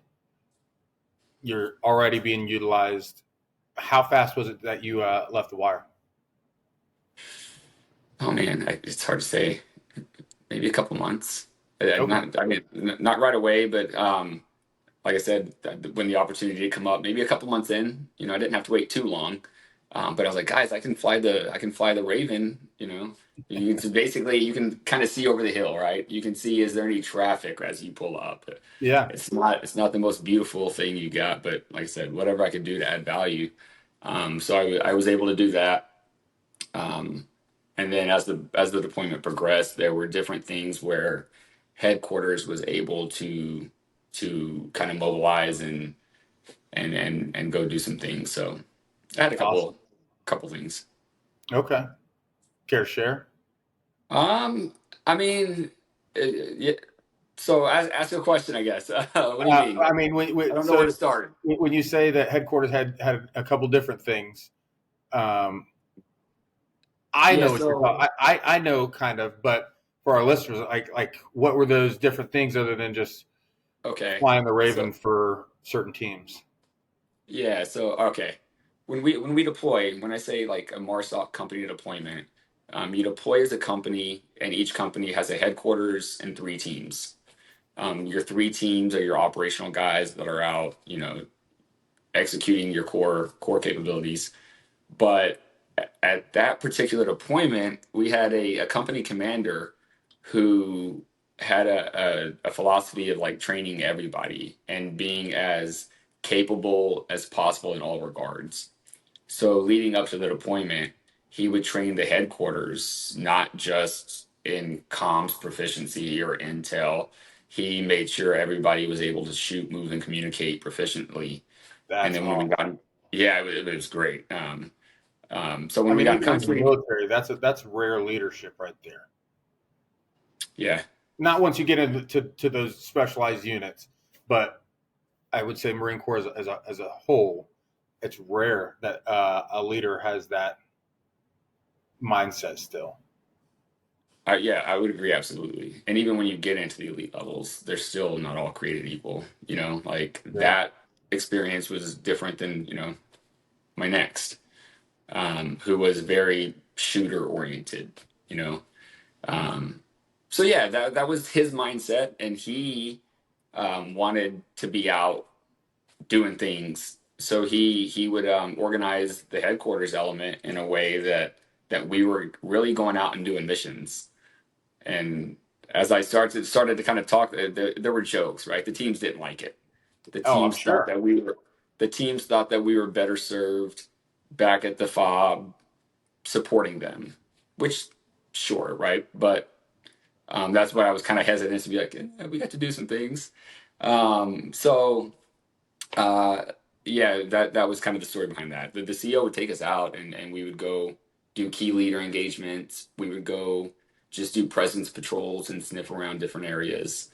you're already being utilized. How fast was it that you left the wire? Oh man, it's hard to say. Maybe a couple months. Okay. Not, I mean, not right away, but like I said, when the opportunity did come up, maybe a couple months in, I didn't have to wait too long. But I was like, guys, I can fly the Raven. Basically you can kind of see over the hill, right? You can see, is there any traffic as you pull up? Yeah. It's not the most beautiful thing you got, but like I said, whatever I could do to add value. So I was able to do that. Um, and then as the deployment progressed, there were different things where headquarters was able to kind of mobilize and go do some things. So I had a Awesome. couple things. Okay. Care to share? Um, I mean, yeah. So ask a question, I guess. What do you mean? I mean, I don't know where so to start. when you say that headquarters had a couple different things, um, I Yeah. know what you're So talking. I know kind of, but for our listeners, like what were those different things other than just okay. flying the Raven So for certain teams? yeah. So okay. When we deploy, when I say like a MARSOC company deployment, you deploy as a company, and each company has a headquarters and three teams. Your three teams are your operational guys that are out, executing your core capabilities. But at that particular deployment, we had a company commander who had a philosophy of like training everybody and being as capable as possible in all regards. So leading up to the deployment, he would train the headquarters, not just in comms proficiency or intel. He made sure everybody was able to shoot, move, and communicate proficiently. And That's then when we awesome. got, yeah, it was great. So I when we mean, got in even in the country, military, that's rare leadership right there. yeah, Not once you get into those specialized units, but I would say Marine Corps as a whole, it's rare that a leader has that mindset still. yeah, I would agree absolutely. And even when you get into the elite levels, they're still not all created equal. Like Yeah, that experience was different than my next, who was very shooter oriented. You know, um, so yeah, that was his mindset, and he wanted to be out doing things. So he would organize the headquarters element in a way that we were really going out and doing missions. And as I started to kind of talk, there were jokes, right? The teams didn't like it. The oh, I'm teams thought sure. that we were the teams thought that we were better served back at the FOB supporting them, which sure, right? But that's why I was kind of hesitant to be like, we got to do some things. So uh, yeah, that was kind of the story behind that. The CEO would take us out, and we would go do key leader engagements. We would go just do presence patrols and sniff around different areas.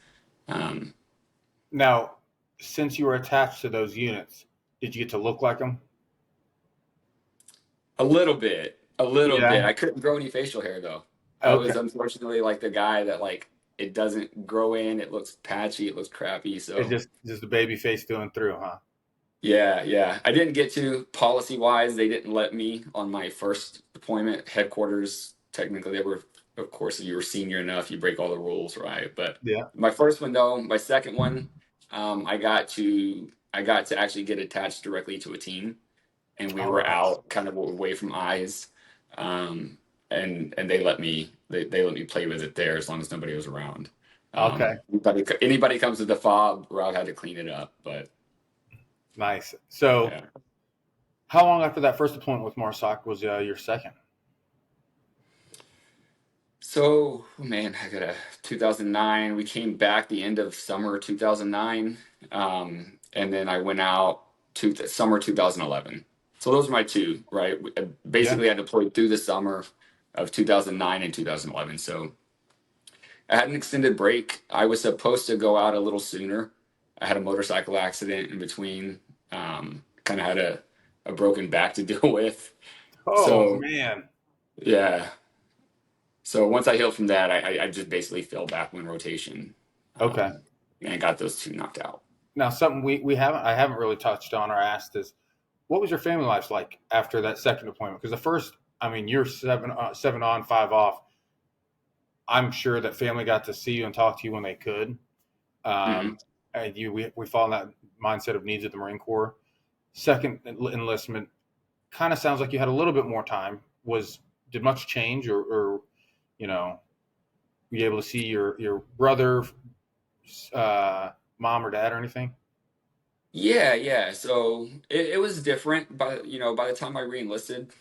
Now, since you were attached to those units, did you get to look like them? A little bit, a little Yeah. bit. I couldn't grow any facial hair though. I Okay. was unfortunately like the guy that like it doesn't grow in. It looks patchy. It looks crappy. It's So just a baby face through and through, huh? yeah, yeah. I didn't get to policy wise. They didn't let me on my first deployment headquarters. Technically, they were, of course, if you were senior enough, you break all the rules, right? But Yeah. my first one though, my second one, I got to actually get attached directly to a team, and we Oh, were nice. out kind of away from eyes, um, and they let me they let me play with it there as long as nobody was around. Okay. Anybody comes with the fob, Rob had to clean it up, but Nice. So, yeah. how long after that first deployment with MARSOC was your second? So, man, I got a 2009. We came back the end of summer 2009, and then I went out to summer 2011. So those are my two, right? Yeah. Basically, I deployed through the summer of 2009 and 2011. So I had an extended break. I was supposed to go out a little sooner. I had a motorcycle accident in between. Kind of had a broken back to deal with. Oh So man. yeah. So once I healed from that, I just basically fell back one rotation, Okay. and got those two knocked out. Now, something we haven't I haven't really touched on or asked is, what was your family life like after that second deployment? Because the first, I mean, you're 7 on, 5 off. I'm sure that family got to see you and talk to you when they could. Hmm. And we fall in that mindset of needs of the Marine Corps. Second enlistment kind of sounds like you had a little bit more time. Did much change, or you know, were you able to see your brother, mom or dad or anything? Yeah, yeah. So it was different, but by the time I reenlisted,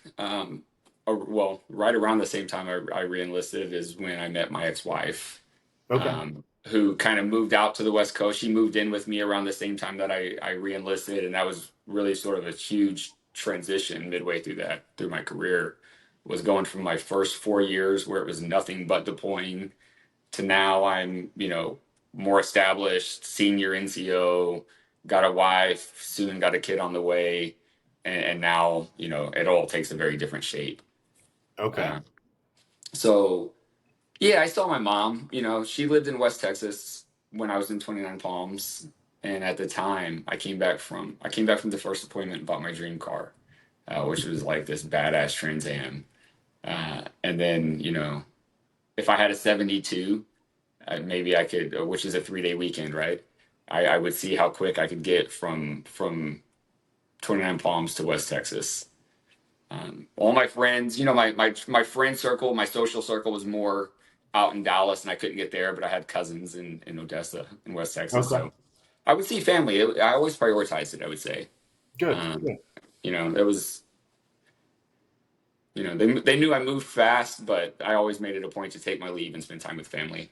well, right around the same time I reenlisted is when I met my ex-wife, Okay. who kind of moved out to the West Coast. She moved in with me around the same time that I reenlisted, and that was really sort of a huge transition midway through my career. Was going from my first 4 years where it was nothing but deploying to now I'm, more established, senior NCO, got a wife, soon got a kid on the way, and now, it all takes a very different shape. Okay. Uh, so yeah, I saw my mom. She lived in West Texas when I was in 29 Palms, and at the time, I came back from the first deployment and bought my dream car, which was like this badass Trans Am. And then, if I had a 72, maybe I could, which is a 3-day weekend, right? I would see how quick I could get from 29 Palms to West Texas. All my friends, my friend circle, my social circle was more out in Dallas, and I couldn't get there, but I had cousins in Odessa in West Texas, Okay. so I would see family. I always prioritized it, I would say. Good. Um, Good. it was, they knew I moved fast, but I always made it a point to take my leave and spend time with family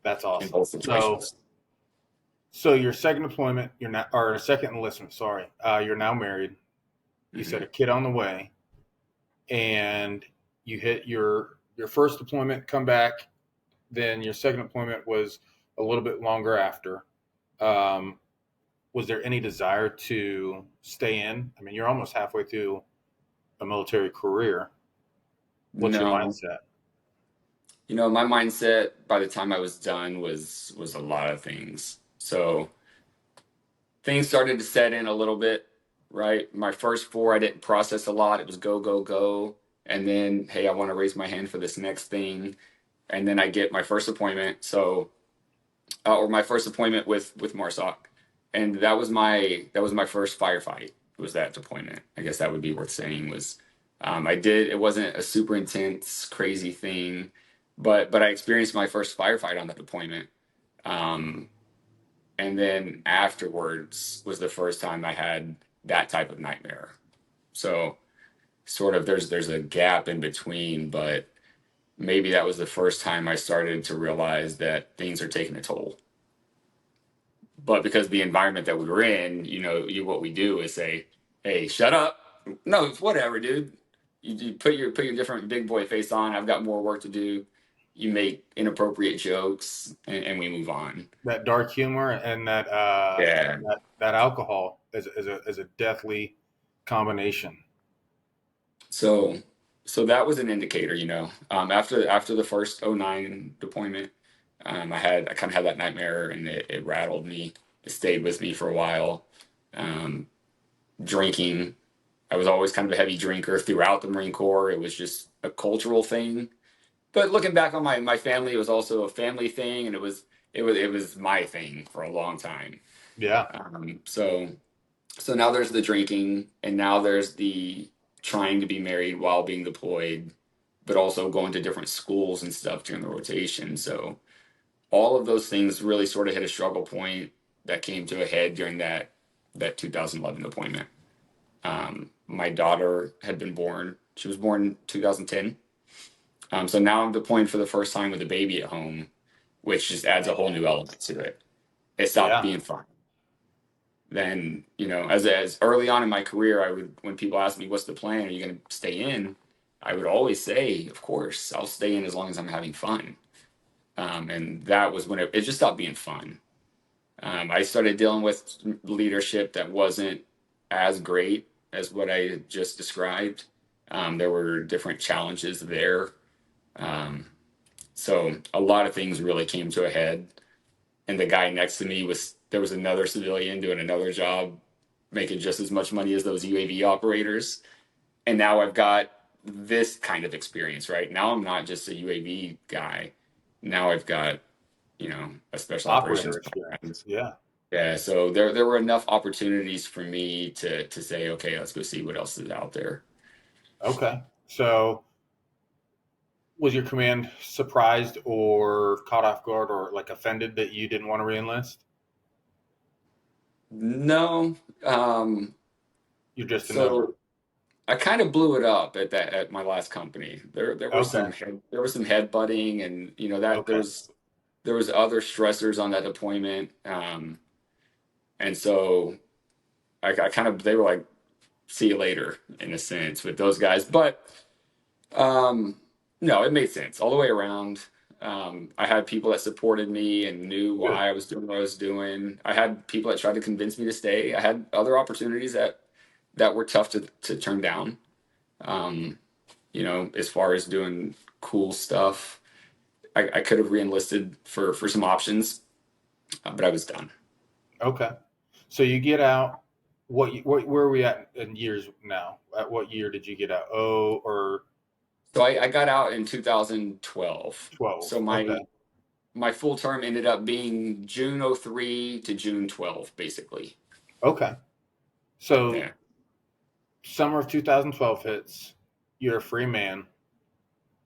That's in awesome. both So, situations. so your second deployment, you're not, or second enlistment. Sorry, you're now married. You said Hmm. a kid on the way, and you hit your first deployment, come back. Then your second deployment was a little bit longer after. Um, was there any desire to stay in? I mean, you're almost halfway through a military career. What's your No, mindset? my mindset by the time I was done was a lot of things. So things started to set in a little bit, right? My first four, I didn't process a lot. It was go, go, go. And then, hey, I want to raise my hand for this next thing. And then I get my first appointment. So, or my first appointment with MARSOC. And that was my first firefight, was that deployment. I guess that would be worth saying was, it wasn't a super intense, crazy thing, but I experienced my first firefight on that deployment. Um, and then afterwards was the first time I had that type of nightmare. So sort of there's a gap in between, but maybe that was the first time I started to realize that things are taking a toll. But because the environment that we were in, what we do is say, "Hey, shut up." No, it's whatever, dude. You put your different big boy face on. I've got more work to do. you make inappropriate jokes, and we move on. That dark humor and Yeah. that alcohol is a deathly combination. So that was an indicator, after the first '09 deployment, I kind of had that nightmare, and it rattled me. It stayed with me for a while. Um, Drinking, I was always kind of a heavy drinker throughout the Marine Corps. It was just a cultural thing. But looking back on my family, it was also a family thing, and it was my thing for a long time. Yeah. So now there's the drinking, and now there's the trying to be married while being deployed, but also going to different schools and stuff during the rotation. So all of those things really sort of hit a struggle point that came to a head during that 2011 deployment. My daughter had been born. She was born in 2010. So now I'm deploying for the first time with a baby at home, which just adds a whole new element to it. It stopped Yeah. being fun. Then, as early on in my career, when people ask me, what's the plan? Are you going to stay in? I would always say, of course, I'll stay in as long as I'm having fun. And that was when it just stopped being fun. I started dealing with leadership that wasn't as great as what I just described. There were different challenges there. So a lot of things really came to a head. And the guy next to me there was another civilian doing another job, making just as much money as those UAV operators. And now I've got this kind of experience, right? Now I'm not just a UAV guy. Now I've got, a special operations Operator experience. background. Yeah. Yeah, so there were enough opportunities for me to say, okay, let's go see what else is out there. Okay. So was your command surprised or caught off guard or like offended that you didn't want to reenlist? No, You're just a number. so I kind of blew it up at my last company. There were Okay. some headbutting, and that Okay. there was other stressors on that deployment, and so I kind of they were like, see you later in a sense with those guys, but no, it made sense all the way around. I had people that supported me and knew Good. why I was doing what I was doing. I had people that tried to convince me to stay. I had other opportunities that were tough to turn down. Um, as far as doing cool stuff, I could have reenlisted for some options, but I was done. Okay. So you get out. Where are we at in years now? At what year did you get out? Oh, or So I got out in 2012. 12. So Okay. my full term ended up being June '03 to June 12, basically. Okay. So Yeah. summer of 2012 hits. You're a free man.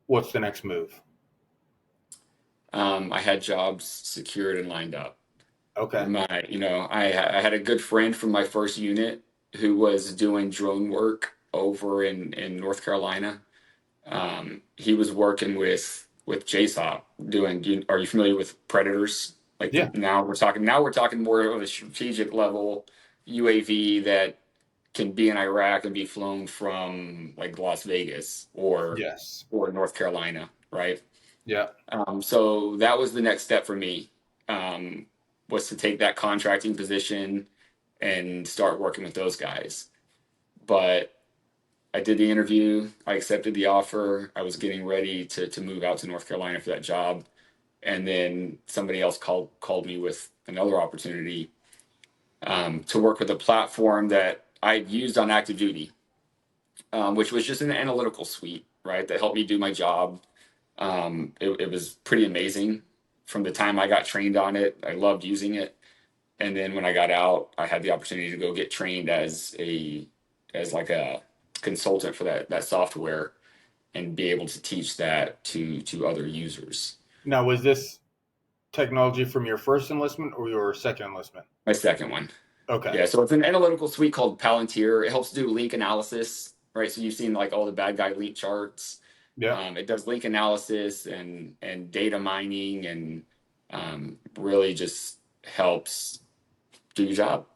What's the next move? I had jobs secured and lined up. Okay. I had a good friend from my first unit who was doing drone work over in North Carolina. He was working with JSOC doing. Are you familiar with Predators? Like Yeah. now we're talking more of a strategic level UAV that can be in Iraq and be flown from like Las Vegas Yes. or North Carolina, right? Yeah. So that was the next step for me, was to take that contracting position and start working with those guys. But I did the interview. I accepted the offer. I was getting ready to move out to North Carolina for that job, and then somebody else called me with another opportunity, to work with a platform that I'd used on active duty, which was just an analytical suite, right? That helped me do my job. It was pretty amazing. From the time I got trained on it, I loved using it. And then when I got out, I had the opportunity to go get trained as like a consultant for that software and be able to teach that to other users. Now, was this technology from your first enlistment or your second enlistment? My second one. Okay. Yeah, so it's an analytical suite called Palantir. It helps do link analysis, right? So you've seen like all the bad guy link charts. Yeah. It does link analysis and data mining, and really just helps do your job.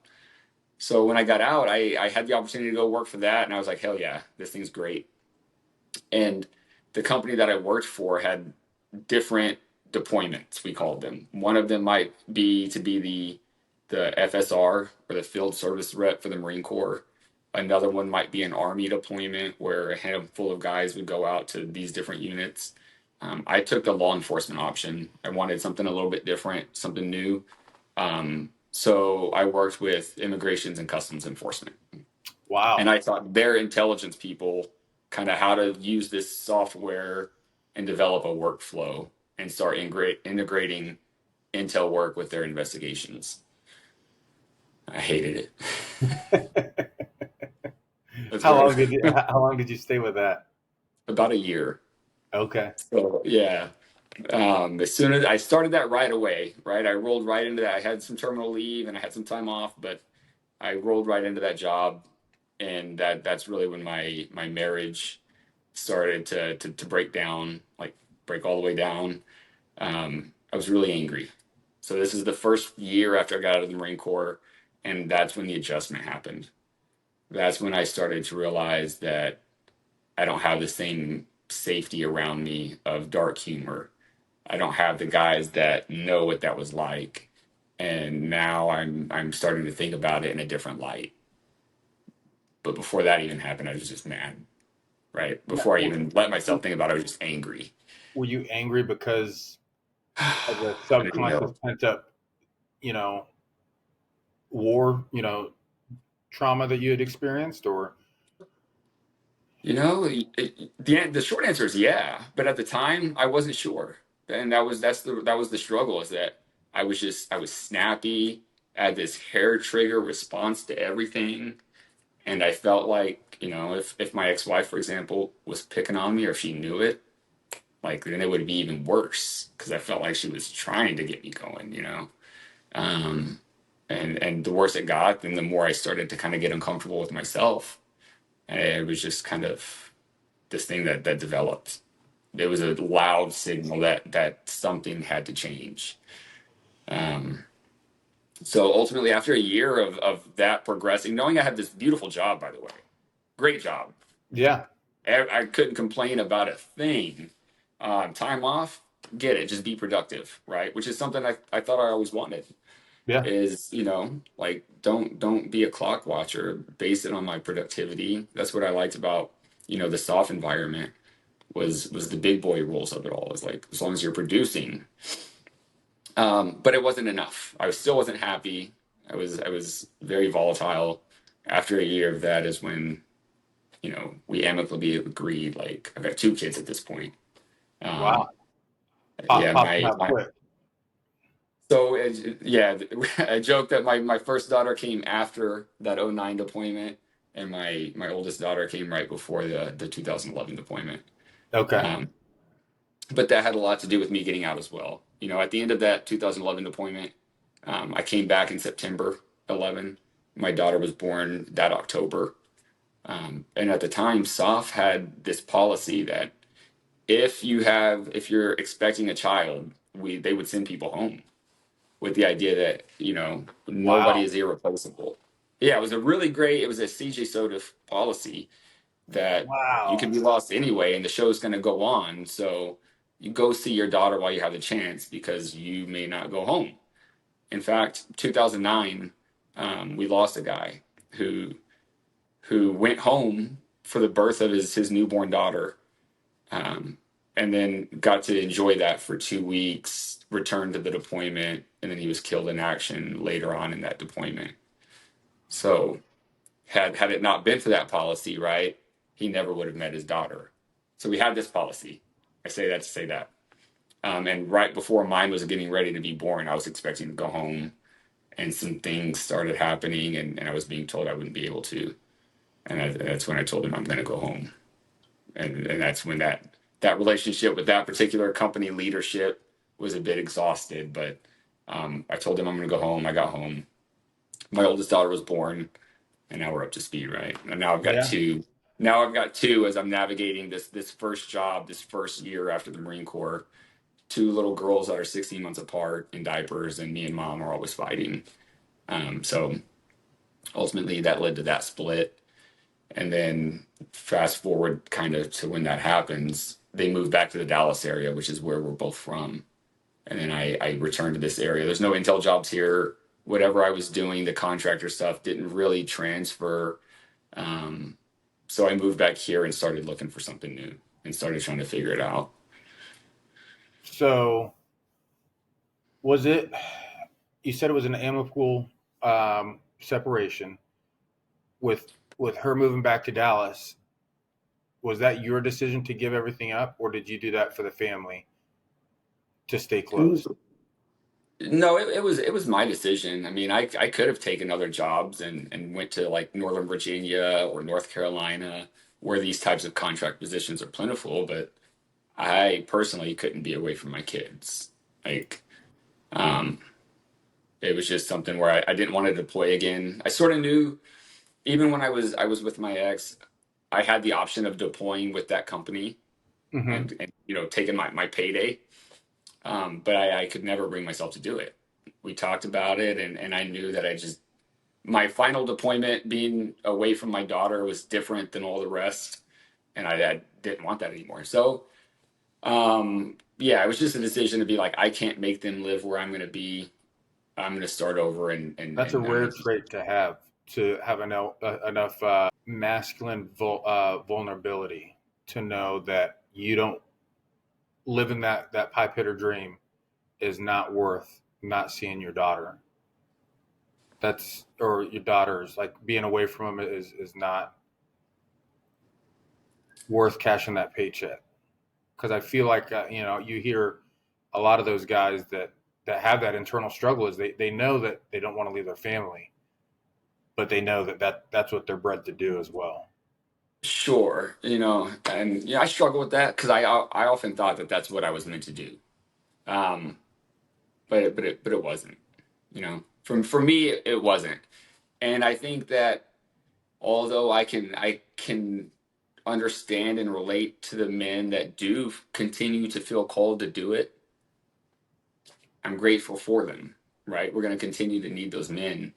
So when I got out, I had the opportunity to go work for that, and I was like, hell yeah, this thing's great. And the company that I worked for had different deployments, we called them. One of them might be to be the FSR, or the field service rep for the Marine Corps. Another one might be an Army deployment where a handful of guys would go out to these different units. I took the law enforcement option. I wanted something a little bit different, something new. So I worked with immigrations and customs enforcement. Wow. And I taught their intelligence people kind of how to use this software and develop a workflow and start integrating intel work with their investigations. I hated it. How long did you stay with that? About a year. Okay. So yeah. As soon as I started that right away, right? I rolled right into that. I had some terminal leave and I had some time off, but I rolled right into that job. And that's really when my marriage started to break down, like break all the way down. I was really angry. So this is the first year after I got out of the Marine Corps, and that's when the adjustment happened. That's when I started to realize that I don't have the same safety around me of dark humor. I don't have the guys that know what that was like. And now I'm starting to think about it in a different light. But before that even happened, I was just mad, right? Before I even let myself think about it, I was just angry. Were you angry because of the I didn't subconscious know. pent up, war, trauma that you had experienced, or? The short answer is yeah, but at the time I wasn't sure, and that was the struggle, is that I was snappy, I had this hair trigger response to everything, and I felt like if my ex-wife, for example, was picking on me, or if she knew it, like then it would be even worse because I felt like she was trying to get me going. Um, and the worse it got, then the more I started to kind of get uncomfortable with myself, and it was just kind of this thing that developed. It was a loud signal that something had to change. Um, so ultimately, after a year of that progressing, knowing I had this beautiful job, by the way, great job. Yeah. I couldn't complain about a thing. Time off, get it, just be productive, right? Which is something I thought I always wanted. Yeah. Is like don't be a clock watcher. Base it on my productivity. That's what I liked about the soft environment was the big boy rules of it all. Is like as long as you're producing. But it wasn't enough. I still wasn't happy. I was very volatile. After a year of that is when we amicably agreed. Like I've got 2 kids at this point. Wow. Yeah, Popped them out quick. So yeah, I joke that my first daughter came after that '09 deployment, and my oldest daughter came right before the 2011 deployment. Okay. But that had a lot to do with me getting out as well. At the end of that 2011 deployment, I came back in September 11. My daughter was born that October. And at the time, SOF had this policy that if you're expecting a child, they would send people home with the idea that nobody Wow. is irreplaceable. Yeah, it was a CJ SOTF policy that you Wow. can be lost anyway, and the show's going to go on. So you go see your daughter while you have the chance because you may not go home. In fact, 2009, we lost a guy who went home for the birth of his newborn daughter, and then got to enjoy that for 2 weeks, returned to the deployment, and then he was killed in action later on in that deployment. So had it not been for that policy, right, he never would have met his daughter. So we had this policy. I say that to say that. And right before mine was getting ready to be born, I was expecting to go home, and some things started happening, and I was being told I wouldn't be able to. And that's when I told him I'm going to go home. And that's when that relationship with that particular company leadership was a bit exhausted. But I told him I'm going to go home. I got home. My oldest daughter was born, and now we're up to speed, right? And now I've got two. Now I've got two as I'm navigating this first job, this first year after the Marine Corps. 2 little girls that are 16 months apart in diapers, and me and mom are always fighting. So ultimately, that led to that split. And then fast forward kind of to when that happens, they moved back to the Dallas area, which is where we're both from. And then I returned to this area. There's no Intel jobs here. Whatever I was doing, the contractor stuff didn't really transfer. So I moved back here and started looking for something new and started trying to figure it out. So was it, you said it was an amicable separation with her moving back to Dallas. Was that your decision to give everything up, or did you do that for the family to stay close? No, it was my decision. I mean, I could have taken other jobs and went to like Northern Virginia or North Carolina where these types of contract positions are plentiful, but I personally couldn't be away from my kids. Like, um, it was just something where I didn't want to deploy again. I sort of knew even when I was with my ex, I had the option of deploying with that company Mm-hmm. and taking my payday. But I could never bring myself to do it. We talked about it, and I knew that my final deployment being away from my daughter was different than all the rest, and I didn't want that anymore. So, yeah, it was just a decision to be like, I can't make them live where I'm going to be. I'm going to start over, That's a and rare trait to have enough masculine vulnerability to know that you don't live in that pipe hitter dream is not worth not seeing your daughter. Or your daughters, like being away from them is not worth cashing that paycheck. Because I feel like you hear a lot of those guys that have that internal struggle is they know that they don't want to leave their family, but they know that's what they're bred to do as well. Sure, and I struggle with that because I often thought that that's what I was meant to do. Um, but it wasn't. For me it wasn't. And I think that although I can understand and relate to the men that do continue to feel called to do it, I'm grateful for them, right? We're going to continue to need those men.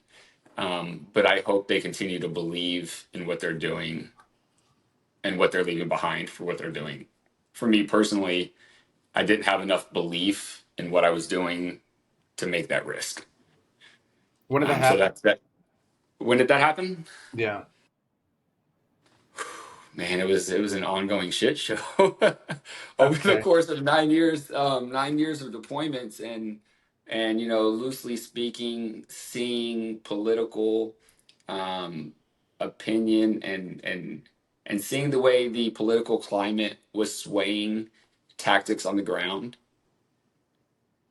But I hope they continue to believe in what they're doing and what they're leaving behind for what they're doing. For me personally, I didn't have enough belief in what I was doing to make that risk. When did that So happen? when did that happen? Yeah. Man, it was an ongoing shit show over the Okay. course of 9 years, 9 years of deployments, and loosely speaking, seeing political um, opinion and seeing the way the political climate was swaying tactics on the ground.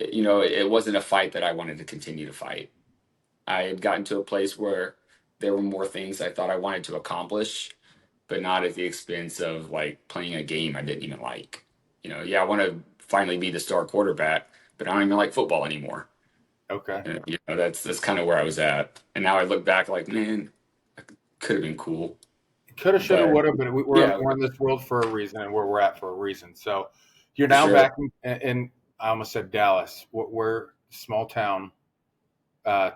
It wasn't a fight that I wanted to continue to fight. I had gotten to a place where there were more things I thought I wanted to accomplish, but not at the expense of like playing a game I didn't even like. Yeah, I want to finally be the star quarterback, but I don't even like football anymore. Okay. And, that's kind of where I was at. And now I look back like, man, could have been cool. Coulda, shoulda, But woulda, but yeah, we're in this world for a reason, and where we're at for a reason. So you're for now sure. back in I almost said Dallas. We're small town,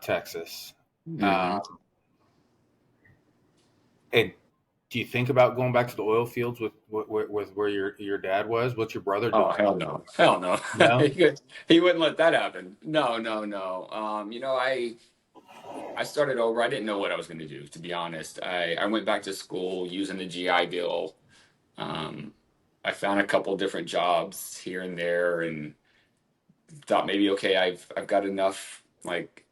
Texas. Hmm. Uh, and do you think about going back to the oil fields with where your dad was? What's your brother Oh, doing? hell no. Hell no. No. He wouldn't let that happen. No, no, no. I started over. I didn't know what I was going to do, to be honest. I went back to school using the GI Bill. Um, I found a couple different jobs here and there, and thought maybe, okay, I've got enough. Like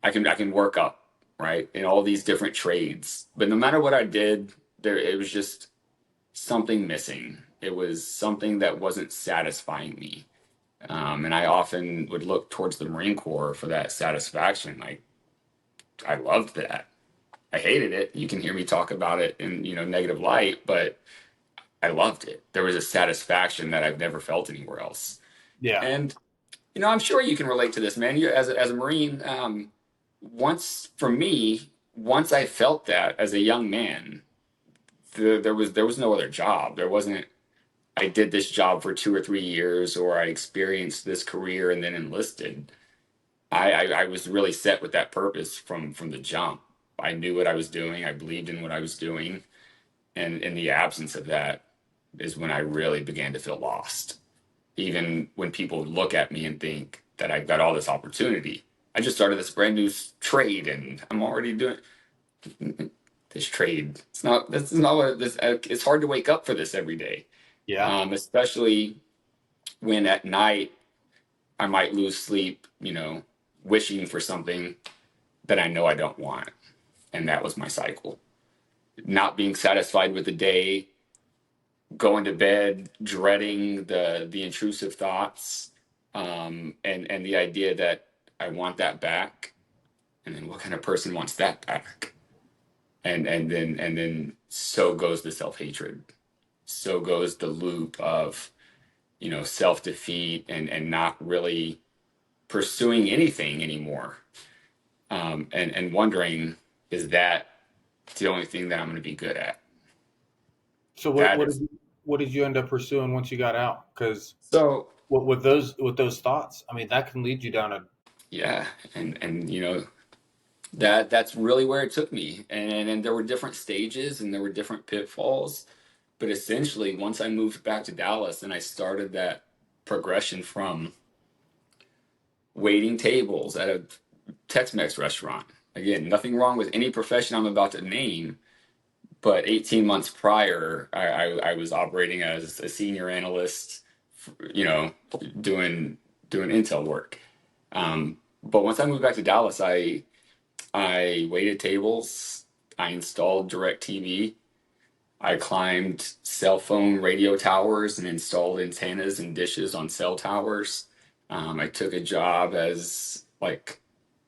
I can work up, right, in all these different trades. But no matter what I did, it was just something missing. It was something that wasn't satisfying me. And I often would look towards the Marine Corps for that satisfaction. Like I loved that. I hated it. You can hear me talk about it in negative light, but I loved it. There was a satisfaction that I've never felt anywhere else. Yeah. And I'm sure you can relate to this, man. You as a Marine, once I felt that as a young man, there was no other job. There wasn't. I did this job for 2 or 3 years, or I experienced this career and then enlisted. I was really set with that purpose from the jump. I knew what I was doing. I believed in what I was doing, and in the absence of that, is when I really began to feel lost. Even when people look at me and think that I've got all this opportunity. I just started this brand new trade and I'm already doing this trade. This is not what this, it's hard to wake up for this every day. Yeah. Especially when at night I might lose sleep, wishing for something that I know I don't want. And that was my cycle. Not being satisfied with the day, going to bed dreading the intrusive thoughts, and the idea that I want that back, and then what kind of person wants that back? And then so goes the self-hatred. So goes the loop of, self-defeat and not really pursuing anything anymore. And wondering, is that the only thing that I'm going to be good at? So what did you end up pursuing once you got out? Because So with those thoughts, I mean, that can lead you down a yeah, and that's really where it took me. And there were different stages and there were different pitfalls. But essentially, once I moved back to Dallas and I started that progression from waiting tables at a Tex-Mex restaurant. Again, nothing wrong with any profession I'm about to name, but 18 months prior, I was operating as a senior analyst, you know, doing intel work. But once I moved back to Dallas, I waited tables, I installed DirecTV, I climbed cell phone radio towers and installed antennas and dishes on cell towers. I took a job as like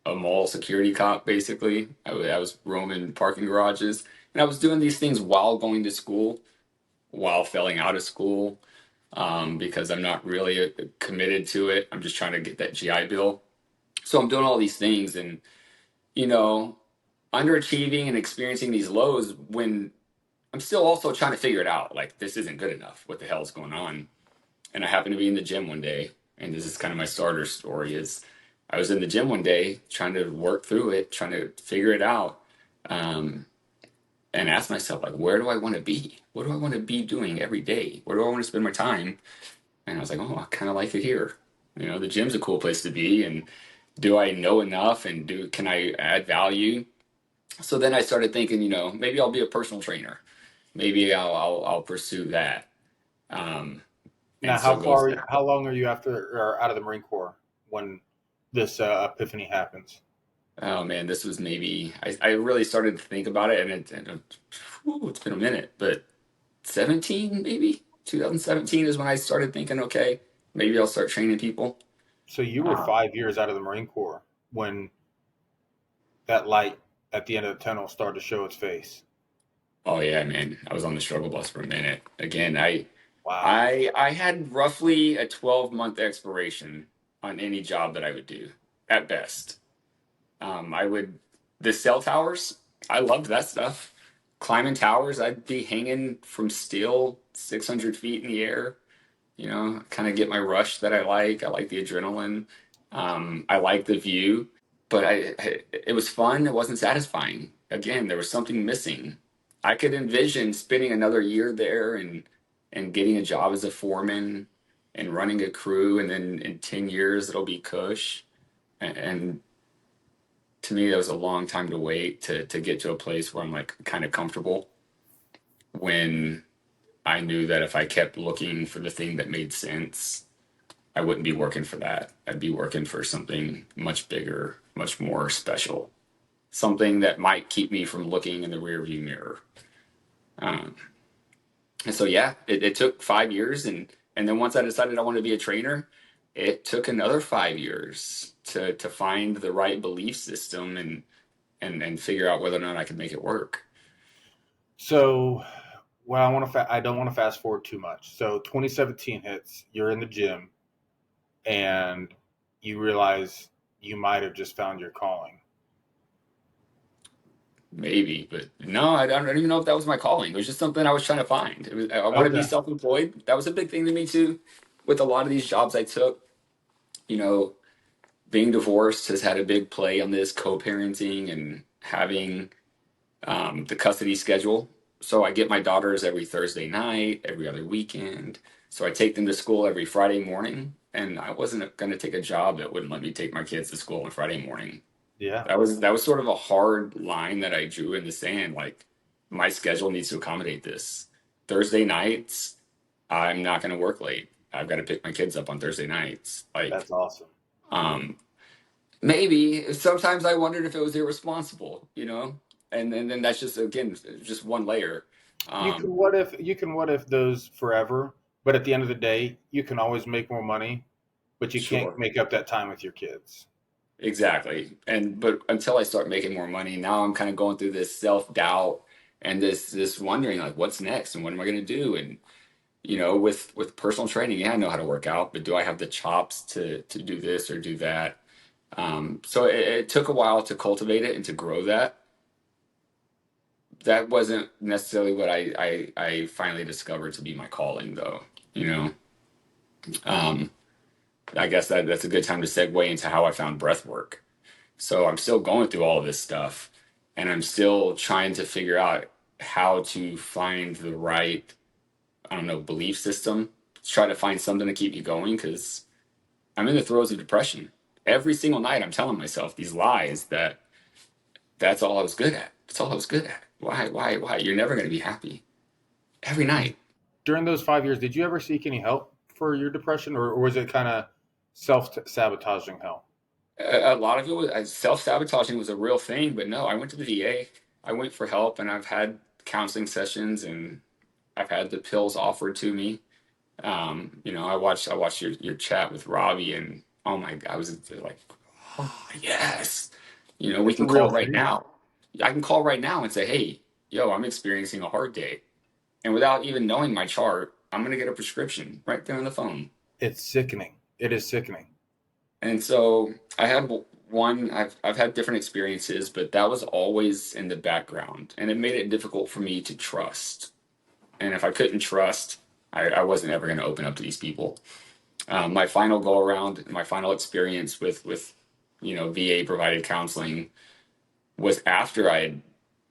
a mall security cop, basically. I was roaming parking garages, and I was doing these things while going to school, while failing out of school, because I'm not really committed to it. I'm just trying to get that GI Bill. So I'm doing all these things, and you know, underachieving and experiencing these lows when I'm still also trying to figure it out. Like, this isn't good enough. What the hell's going on? And I happened to be in the gym one day, and this is kind of my starter story. Is I was in the gym one day trying to work through it, trying to figure it out, um, and ask myself, like, where do I want to be? What do I want to be doing every day? Where do I want to spend my time? And I was like, oh, I kind of like it here. The gym's a cool place to be, and do I know enough, and can I add value? So then I started thinking, maybe I'll be a personal trainer. Maybe I'll pursue that. Um, Now, and so goes. how long are you after or out of the Marine Corps when this epiphany happens? Oh man, this was maybe I really started to think about it, it's been a minute, but 17 maybe 2017 is when I started thinking, okay, maybe I'll start training people. So you were Uh, 5 years out of the Marine Corps when that light at the end of the tunnel started to show its face. oh yeah, man, I was on the struggle bus for a minute. Again, Wow. I had roughly a 12-month expiration on any job that I would do at best. I would the cell towers. I loved that stuff. Climbing towers, I'd be hanging from steel 600 feet in the air. Kind of get my rush that I like. I like the adrenaline. I like the view, but it was fun. It wasn't satisfying. Again, there was something missing. I could envision spending another year there and getting a job as a foreman and running a crew, and then in 10 years it'll be cush. And to me, that was a long time to wait to get to a place where I'm like kind of comfortable, when I knew that if I kept looking for the thing that made sense, I wouldn't be working for that. I'd be working for something much bigger, much more special, something that might keep me from looking in the rearview mirror. Um, and so, yeah, it took 5 years. And then once I decided I wanted to be a trainer, it took another 5 years to find the right belief system and figure out whether or not I could make it work. So, well, I don't want to fast forward too much. So 2017 hits, you're in the gym, and you realize you might have just found your calling. Maybe, but no, I don't even know if that was my calling. It was just something I was trying to find. I want to be Okay. self-employed. That was a big thing to me too. With a lot of these jobs I took, you know, being divorced has had a big play on this, co-parenting and having the custody schedule. So I get my daughters every Thursday night, every other weekend. So I take them to school every Friday morning, and I wasn't going to take a job that wouldn't let me take my kids to school on Friday morning. Yeah. That was sort of a hard line that I drew in the sand. Like, my schedule needs to accommodate this. Thursday nights, I'm not going to work late. I've got to pick my kids up on Thursday nights. Like, That's awesome. um, maybe sometimes I wondered if it was irresponsible, you know, and then that's just, again, just one layer. Um, You can what if those forever, but at the end of the day, you can always make more money, but you can't sure. make up that time with your kids. Exactly. But until I start making more money, now I'm kind of going through this self-doubt and this wondering, like, what's next and what am I going to do? And with personal training, yeah, I know how to work out, but do I have the chops to do this or do that? So it took a while to cultivate it and to grow that. That wasn't necessarily what I finally discovered to be my calling, though. You know, um, I guess that's a good time to segue into how I found breath work. So I'm still going through all of this stuff, and I'm still trying to figure out how to find the right, I don't know, belief system. Try to find something to keep me going because I'm in the throes of depression. Every single night, I'm telling myself these lies that that's all I was good at. That's all I was good at. Why? You're never going to be happy. Every night. During those 5 years, did you ever seek any help for your depression, or was it kind of self-sabotaging help? A lot of it was self-sabotaging was a real thing, but no, I went to the VA. I went for help, and I've had counseling sessions, and I've had the pills offered to me. I watched your chat with Robbie, and oh my God, I was like, oh yes, we It's a can real call right thing. now. I can call right now and say, hey, yo, I'm experiencing a hard day, and without even knowing my chart, I'm gonna get a prescription right there on the phone. It's sickening. It is sickening. And so I had one. I've had different experiences, but that was always in the background, and it made it difficult for me to trust. And if I couldn't trust, I wasn't ever going to open up to these people. My final go around, my final experience with VA provided counseling was after I had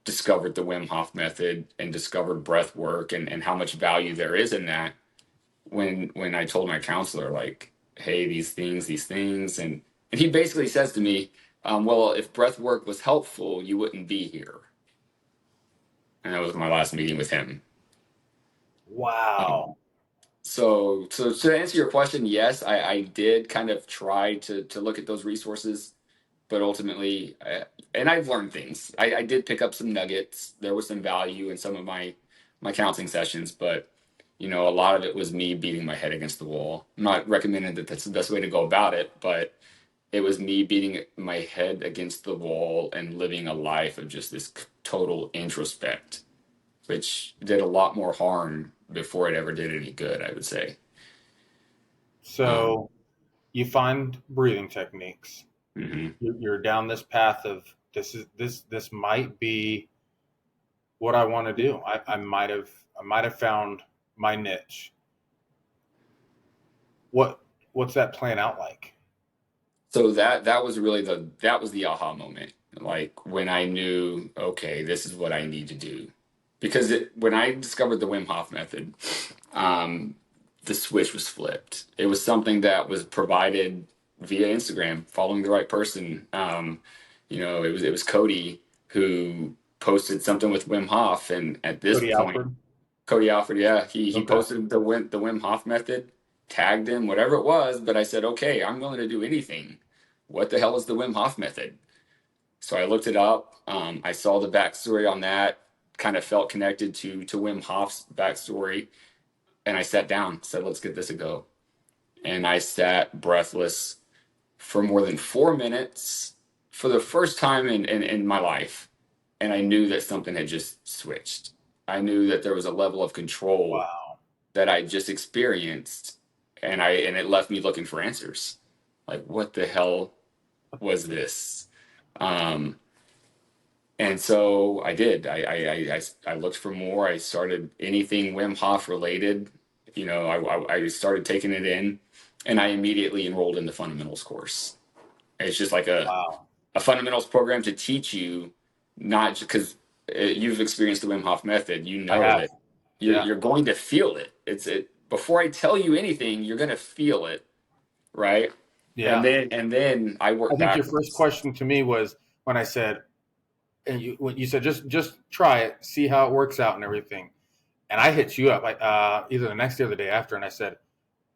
discovered the Wim Hof method and discovered breath work and how much value there is in that. When I told my counselor, like, hey, these things, and he basically says to me, well, if breath work was helpful, you wouldn't be here. And that was my last meeting with him. Um, Wow. so to answer your question, yes, I did kind of try to look at those resources, but ultimately, and I've learned things. I did pick up some nuggets. There was some value in some of my counseling sessions, but a lot of it was me beating my head against the wall. I'm not recommending that that's the best way to go about it, but it was me beating my head against the wall and living a life of just this total introspect, which did a lot more harm before it ever did any good, I would say. Um, So you find breathing techniques. mhm. You're down this path of this might be what I want to do. I might have found my niche. What what's that playing out like? So that was really the aha moment, like when I knew, okay, this is what I need to do, because when I discovered the Wim Hof method, um, the switch was flipped. It was something that was provided via Instagram, following the right person. It was Cody who posted something with Wim Hof, and at this Cody point, Alford. Cody Alford, yeah, he Okay. posted the Wim Hof method, tagged him, whatever it was. But I said, okay, I'm willing to do anything. What the hell is the Wim Hof method? So I looked it up. I saw the backstory on that. Kind of felt connected to Wim Hof's backstory, and I sat down. Said, let's get this a go. And I sat breathless for more than 4 minutes for the first time in my life, and I knew that something had just switched. I knew that there was a level of control Wow. that I just experienced, and it left me looking for answers. Like, what the hell was this? Um, and so I did. I looked for more. I started anything Wim Hof related. I started taking it in, and I immediately enrolled in the fundamentals course. It's just like a Wow. a fundamentals program to teach you, not just because you've experienced the Wim Hof method. You I know have. that Yeah. you're going to feel it. Before I tell you anything, you're going to feel it, right? And Yeah. then I I work think your first backwards. question to me was when I said, and when you said, just try it, see how it works out and everything. And I hit you up either the next day or the day after. And I said,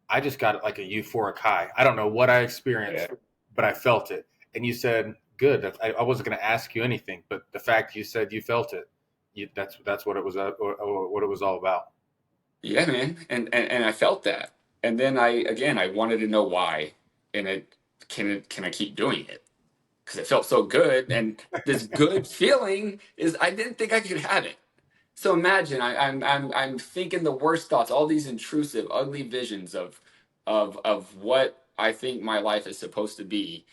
I just got like a euphoric high. I don't know what I Yeah. experienced, but I felt it. And you said, good. I wasn't going to ask you anything, but the fact you said you felt it, that's what it was, or what it was all about. Yeah, man. And I felt that. And then I wanted to know why. And can I keep doing it? Because it felt so good. And this good feeling is I didn't think I could have it. So imagine I'm thinking the worst thoughts, all these intrusive, ugly visions of what I think my life is supposed to be.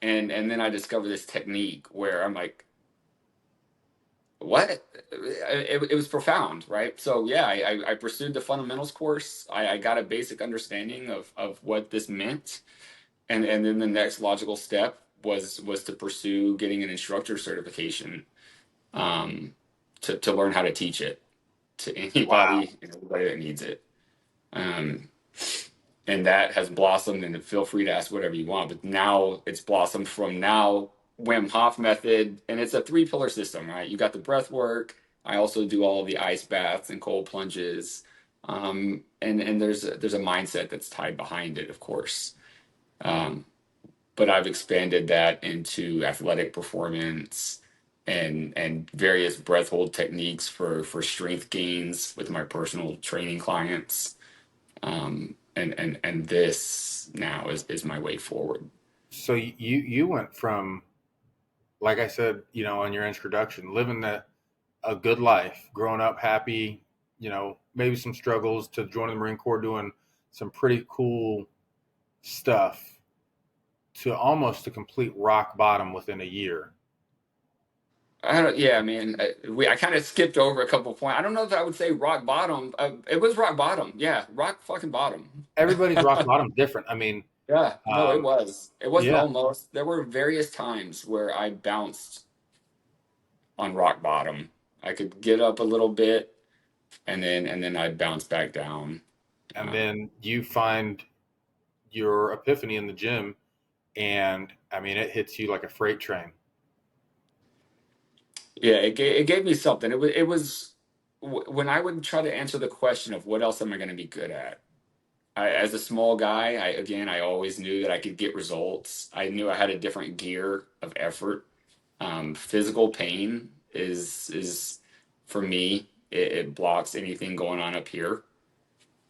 And then I discover this technique where I'm like, what? It was profound, right? So yeah, I pursued the fundamentals course. I got a basic understanding of what this meant, and then the next logical step was to pursue getting an instructor certification, um, to learn how to teach it to Wow. anybody and everybody that needs it. Um, and that has blossomed, and feel free to ask whatever you want, but now it's blossomed from now Wim Hof method, and it's a 3 pillar system, right? You got the breath work. I also do all of the ice baths and cold plunges, and there's a mindset that's tied behind it, of course. um, but I've expanded that into athletic performance and various breath hold techniques for strength gains with my personal training clients. And this now is my way forward. So you went from, like I said, in your introduction, living a good life, growing up happy, maybe some struggles, to joining the Marine Corps, doing some pretty cool stuff, to almost a complete rock bottom within a year. I don't, yeah, man. I kind of skipped over a couple of points. I don't know if I would say rock bottom. It was rock bottom. Yeah, rock fucking bottom. Everybody's rock bottom different. I mean, Yeah, no, it um, was. It wasn't yeah, almost. There were various times where I bounced on rock bottom. I could get up a little bit, and then I'd bounce back down. and Um, then you find your epiphany in the gym, and I mean, it hits you like a freight train. yeah, it gave me something. It was when I would try to answer the question of what else am I going to be good at. As a small guy, I always knew that I could get results. I knew I had a different gear of effort. Physical pain is for me. It blocks anything going on up here.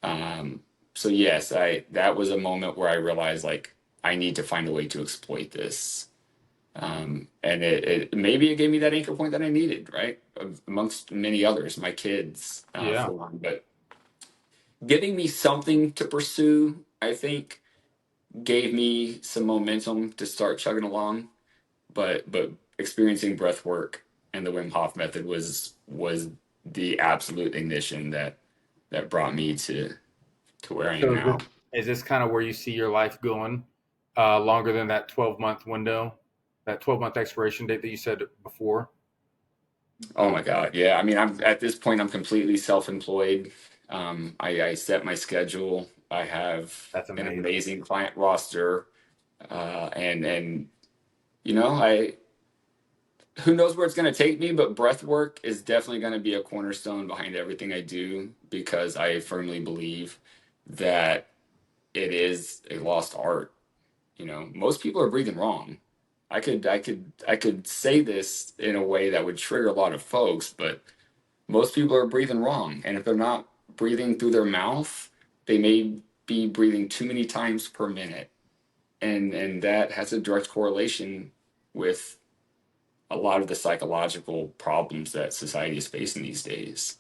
Um, so yes, I that was a moment where I realized like I need to find a way to exploit this. And maybe it gave me that anchor point that I needed, right? Amongst many others, my kids, Yeah. for one, but giving me something to pursue, I think, gave me some momentum to start chugging along. But experiencing breath work and the Wim Hof method was the absolute ignition that brought me to where I am So now. is this kind of where you see your life going, longer than that 12-month window, that 12-month expiration date that you said before? Oh my God. Yeah. I mean, I'm at this point, I'm completely self-employed. I set my schedule. I have That's an amazing. amazing client roster. And I who knows where it's going to take me, but breath work is definitely going to be a cornerstone behind everything I do because I firmly believe that it is a lost art. Most people are breathing wrong. I could say this in a way that would trigger a lot of folks, but most people are breathing wrong. And if they're not breathing through their mouth, they may be breathing too many times per minute. And that has a direct correlation with a lot of the psychological problems that society is facing these days.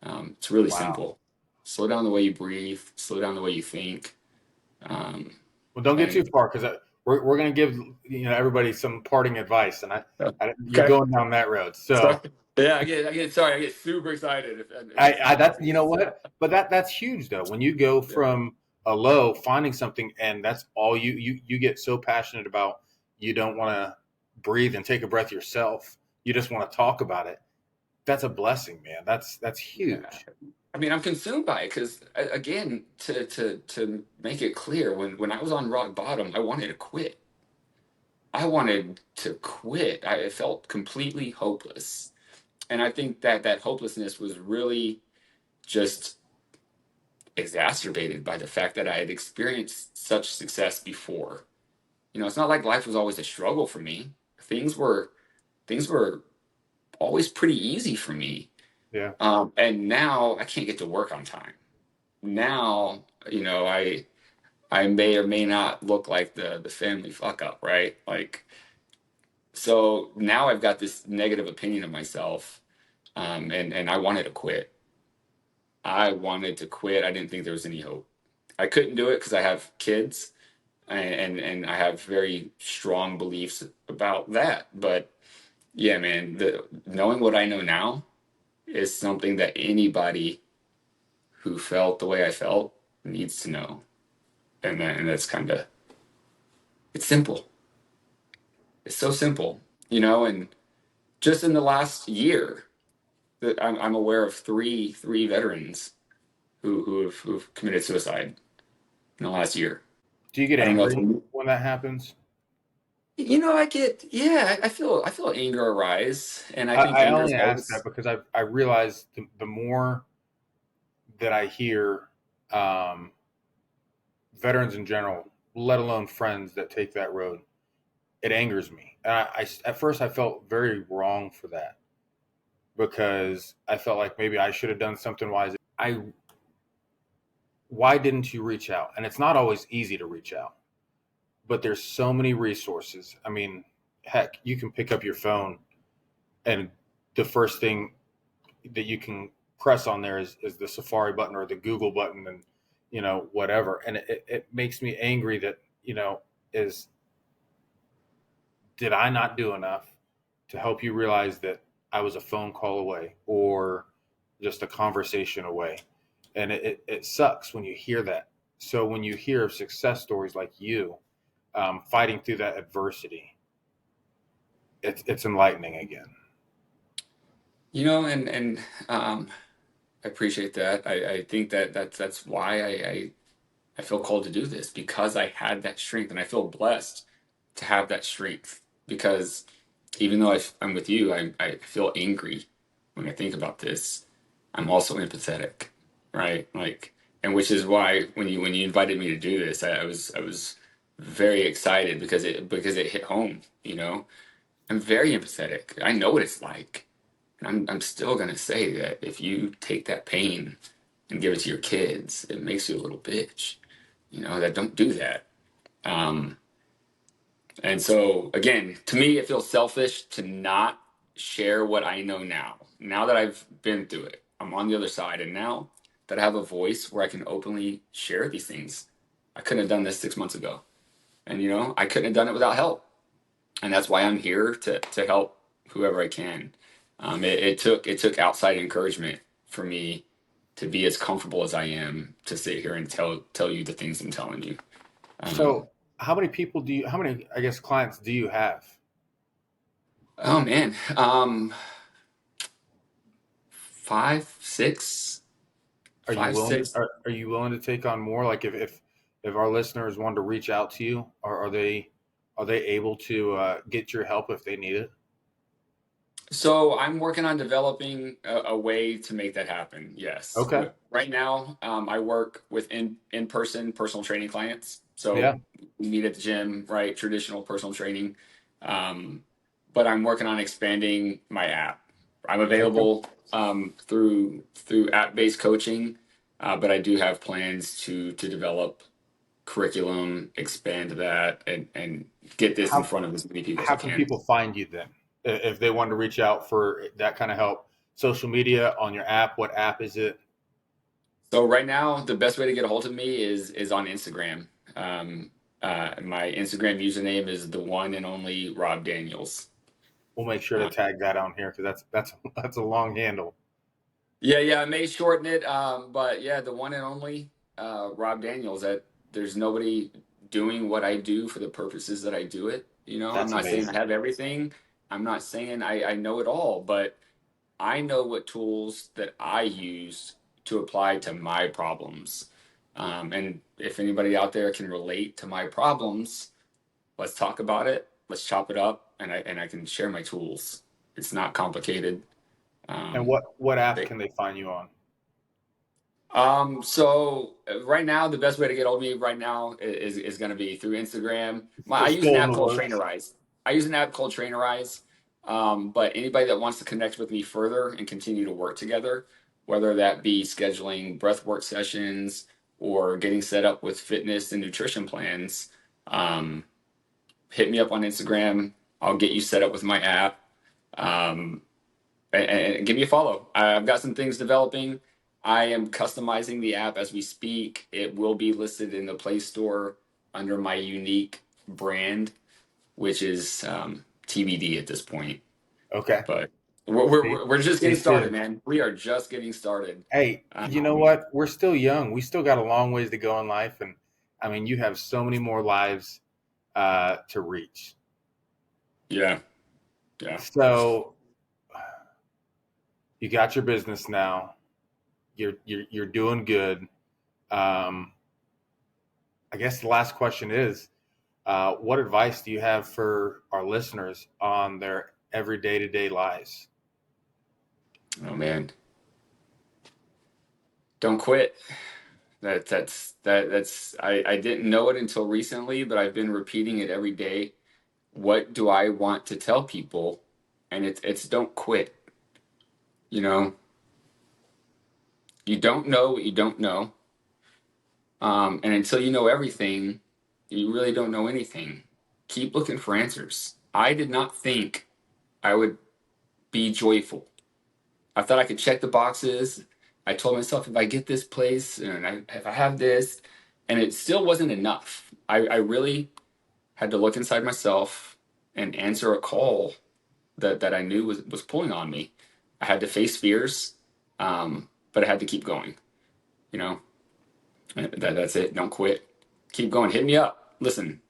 It's really Wow. simple. Slow down the way you breathe, slow down the way you think. Um, Well, don't get too and far, because we're going to give everybody some parting advice, and you're okay. going down that road. So So yeah, I get super excited if this is I that possible. what, but that's huge though. When you go Yeah. from a low, finding something, and that's all you get so passionate about, you don't want to breathe and take a breath yourself. You just want to talk about it, that's a blessing, man. That's Yeah. huge. I mean, I'm consumed by it because, again, to make it clear, when I was on rock bottom, I wanted to quit. I wanted to quit. I felt completely hopeless. And I think that that hopelessness was really just exacerbated by the fact that I had experienced such success before. You know, it's not like life was always a struggle for me. Things were always pretty easy for me. Yeah. And now I can't get to work on time. Now, you know, I may or may not look like the family fuck up, right? Like, so now I've got this negative opinion of myself, and I wanted to quit. I wanted to quit. I didn't think there was any hope. I couldn't do it because I have kids, and I have very strong beliefs about that. But yeah, man, the knowing what I know now is something that anybody who felt the way I felt needs to know. And that's kind of, it's simple. It's so simple, you know. And just in the last year, that I'm aware of three veterans who've committed suicide in the last year. Do you get I don't know if angry when that happens? you know. I get, yeah. I feel anger arise, and I think I anger only is ask that always. because I realize the more that I hear um, veterans in general, let alone friends that take that road, it angers me. And at first I felt very wrong for that because I felt like maybe I should have done something wise. Why didn't you reach out? And it's not always easy to reach out, but there's so many resources. I mean, heck, you can pick up your phone and the first thing that you can press on there is the Safari button or the Google button and whatever. And it makes me angry that, is did I not do enough to help you realize that I was a phone call away or just a conversation away? And it sucks when you hear that. So when you hear of success stories like you fighting through that adversity, it's enlightening again. You know, and I appreciate that. I think that's why I feel called to do this, because I had that strength, and I feel blessed to have that strength. Because even though I'm with you, I feel angry when I think about this. I'm also empathetic, right? Like, and which is why when you invited me to do this, I was very excited because it hit home. You know, I'm very empathetic. I know what it's like. And I'm still gonna say that if you take that pain and give it to your kids, it makes you a little bitch. You know, that don't do that. Um, and so again, to me, it feels selfish to not share what I know now. Now that I've been through it, I'm on the other side, and now that I have a voice where I can openly share these things, I couldn't have done this 6 months ago. And you know, I couldn't have done it without help. And that's why I'm here to help whoever I can. It took outside encouragement for me to be as comfortable as I am to sit here and tell you the things I'm telling you. Um, So how many, I guess, clients do you have? oh man, 5, 6, Are you 5, willing to, 6. are you willing to take on more? Like if our listeners wanted to reach out to you, are they able to get your help if they need it? So I'm working on developing a way to make that happen. Yes. Okay. Right now, I work with in-person personal training clients. Yeah. So we meet at the gym, right? Traditional personal training. Um, but I'm working on expanding my app. I'm Okay. available through app-based coaching, but I do have plans to develop curriculum, expand that, and get this in How front of as many people as I how can can. people find you then if they want to reach out for that kind of help? Social media, on your app? What app is it? So right now, the best way to get a hold of me is on Instagram. My Instagram username is the one and only Rob Daniels. We'll make sure to Uh, tag that on here because that's a long handle. yeah, I may shorten it, but yeah, the one and only Rob Daniels. That there's nobody doing what I do for the purposes that I do it. You know, I'm That's not saying I amazing. have everything. I'm not saying I know it all, but I know what tools that I use to apply to my problems. And if anybody out there can relate to my problems, let's talk about it. Let's chop it up, and I can share my tools. It's not complicated. And what app can they find you on? So right now, the best way to get hold of me right now is going to be through Instagram. I use Still an in app the called works. Trainerize. I use an app called Trainerize. But anybody that wants to connect with me further and continue to work together, whether that be scheduling breathwork sessions or getting set up with fitness and nutrition plans, hit me up on Instagram. I'll get you set up with my app. And give me a follow. I've got some things developing. I am customizing the app as we speak. It will be listed in the Play Store under my unique brand, which is TBD at this point. Okay. But we're just getting started, man. We are just getting started. Hey, you know what? We're still young. We still got a long ways to go in life, and I mean, you have so many more lives to reach. Yeah. So you got your business now. You're doing good. I guess the last question is, what advice do you have for our listeners on their everyday to day lives? Oh man, don't quit. That's I didn't know it until recently, but I've been repeating it every day. What do I want to tell people? And it's don't quit. You know, you don't know what you don't know. And until you know everything, you really don't know anything. Keep looking for answers. I did not think I would be joyful. I thought I could check the boxes. I told myself if I get this place and if I have this, and it still wasn't enough. I really had to look inside myself and answer a call that I knew was pulling on me. I had to face fears, but I had to keep going. You know, that's it. Don't quit. Keep going. Hit me up. Listen,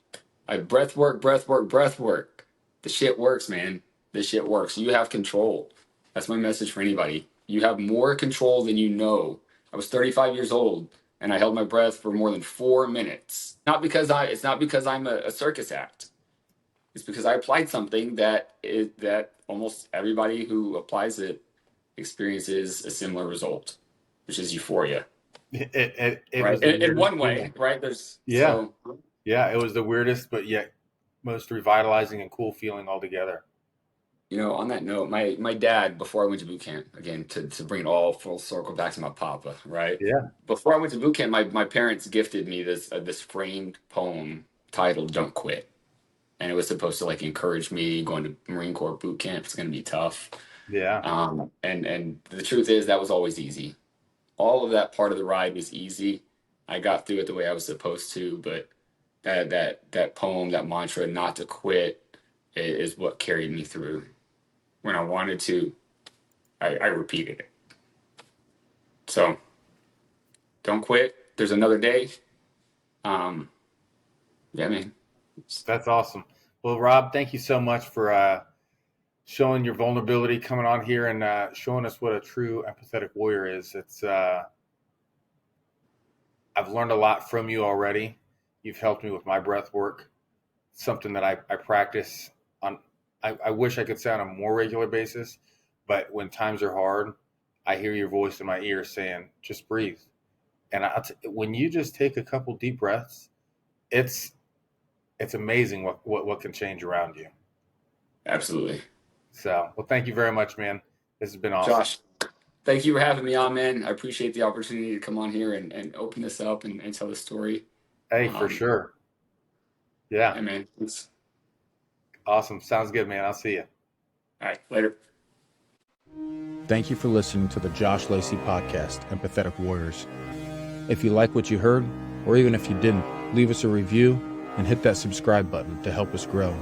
breath work. The shit works, man. The shit works. You have control. That's my message for anybody. You have more control than you know. I was 35 years old and I held my breath for more than 4 minutes. It's not because I'm a circus act. It's because I applied something that almost everybody who applies it experiences a similar result, which is euphoria. It right? was In one way, right? There's it was the weirdest, but yet most revitalizing and cool feeling altogether. You know, on that note, my dad, before I went to boot camp, again, to bring it all full circle back to my papa, right? Yeah. Before I went to boot camp, my parents gifted me this framed poem titled "Don't Quit," and it was supposed to like encourage me going to Marine Corps boot camp. It's going to be tough. Yeah. And the truth is that was always easy. All of that part of the ride was easy. I got through it the way I was supposed to, but that poem, that mantra, not to quit, is what carried me through. When I wanted to, I repeated it. So, don't quit. There's another day. Yeah, man. That's awesome. Well, Rob, thank you so much for showing your vulnerability, coming on here and showing us what a true empathetic warrior is. It's I've learned a lot from you already. You've helped me with my breath work, something that I practice on. I wish I could say on a more regular basis, but when times are hard, I hear your voice in my ear saying, just breathe. And when you just take a couple deep breaths, it's amazing what can change around you. Absolutely. So, well, thank you very much, man. This has been awesome. Josh, thank you for having me on, man. I appreciate the opportunity to come on here and open this up and tell the story. Hey, for sure. Yeah. Hey, man. It's awesome. Sounds good, man. I'll see you. All right. Later. Thank you for listening to the Josh Lacy podcast, Empathetic Warriors. If you like what you heard, or even if you didn't, leave us a review and hit that subscribe button to help us grow.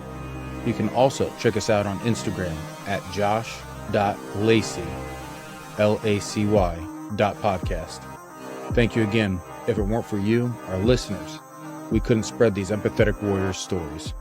You can also check us out on Instagram at josh.lacy, LACY.podcast. Thank you again. If it weren't for you, our listeners, we couldn't spread these empathetic warriors' stories.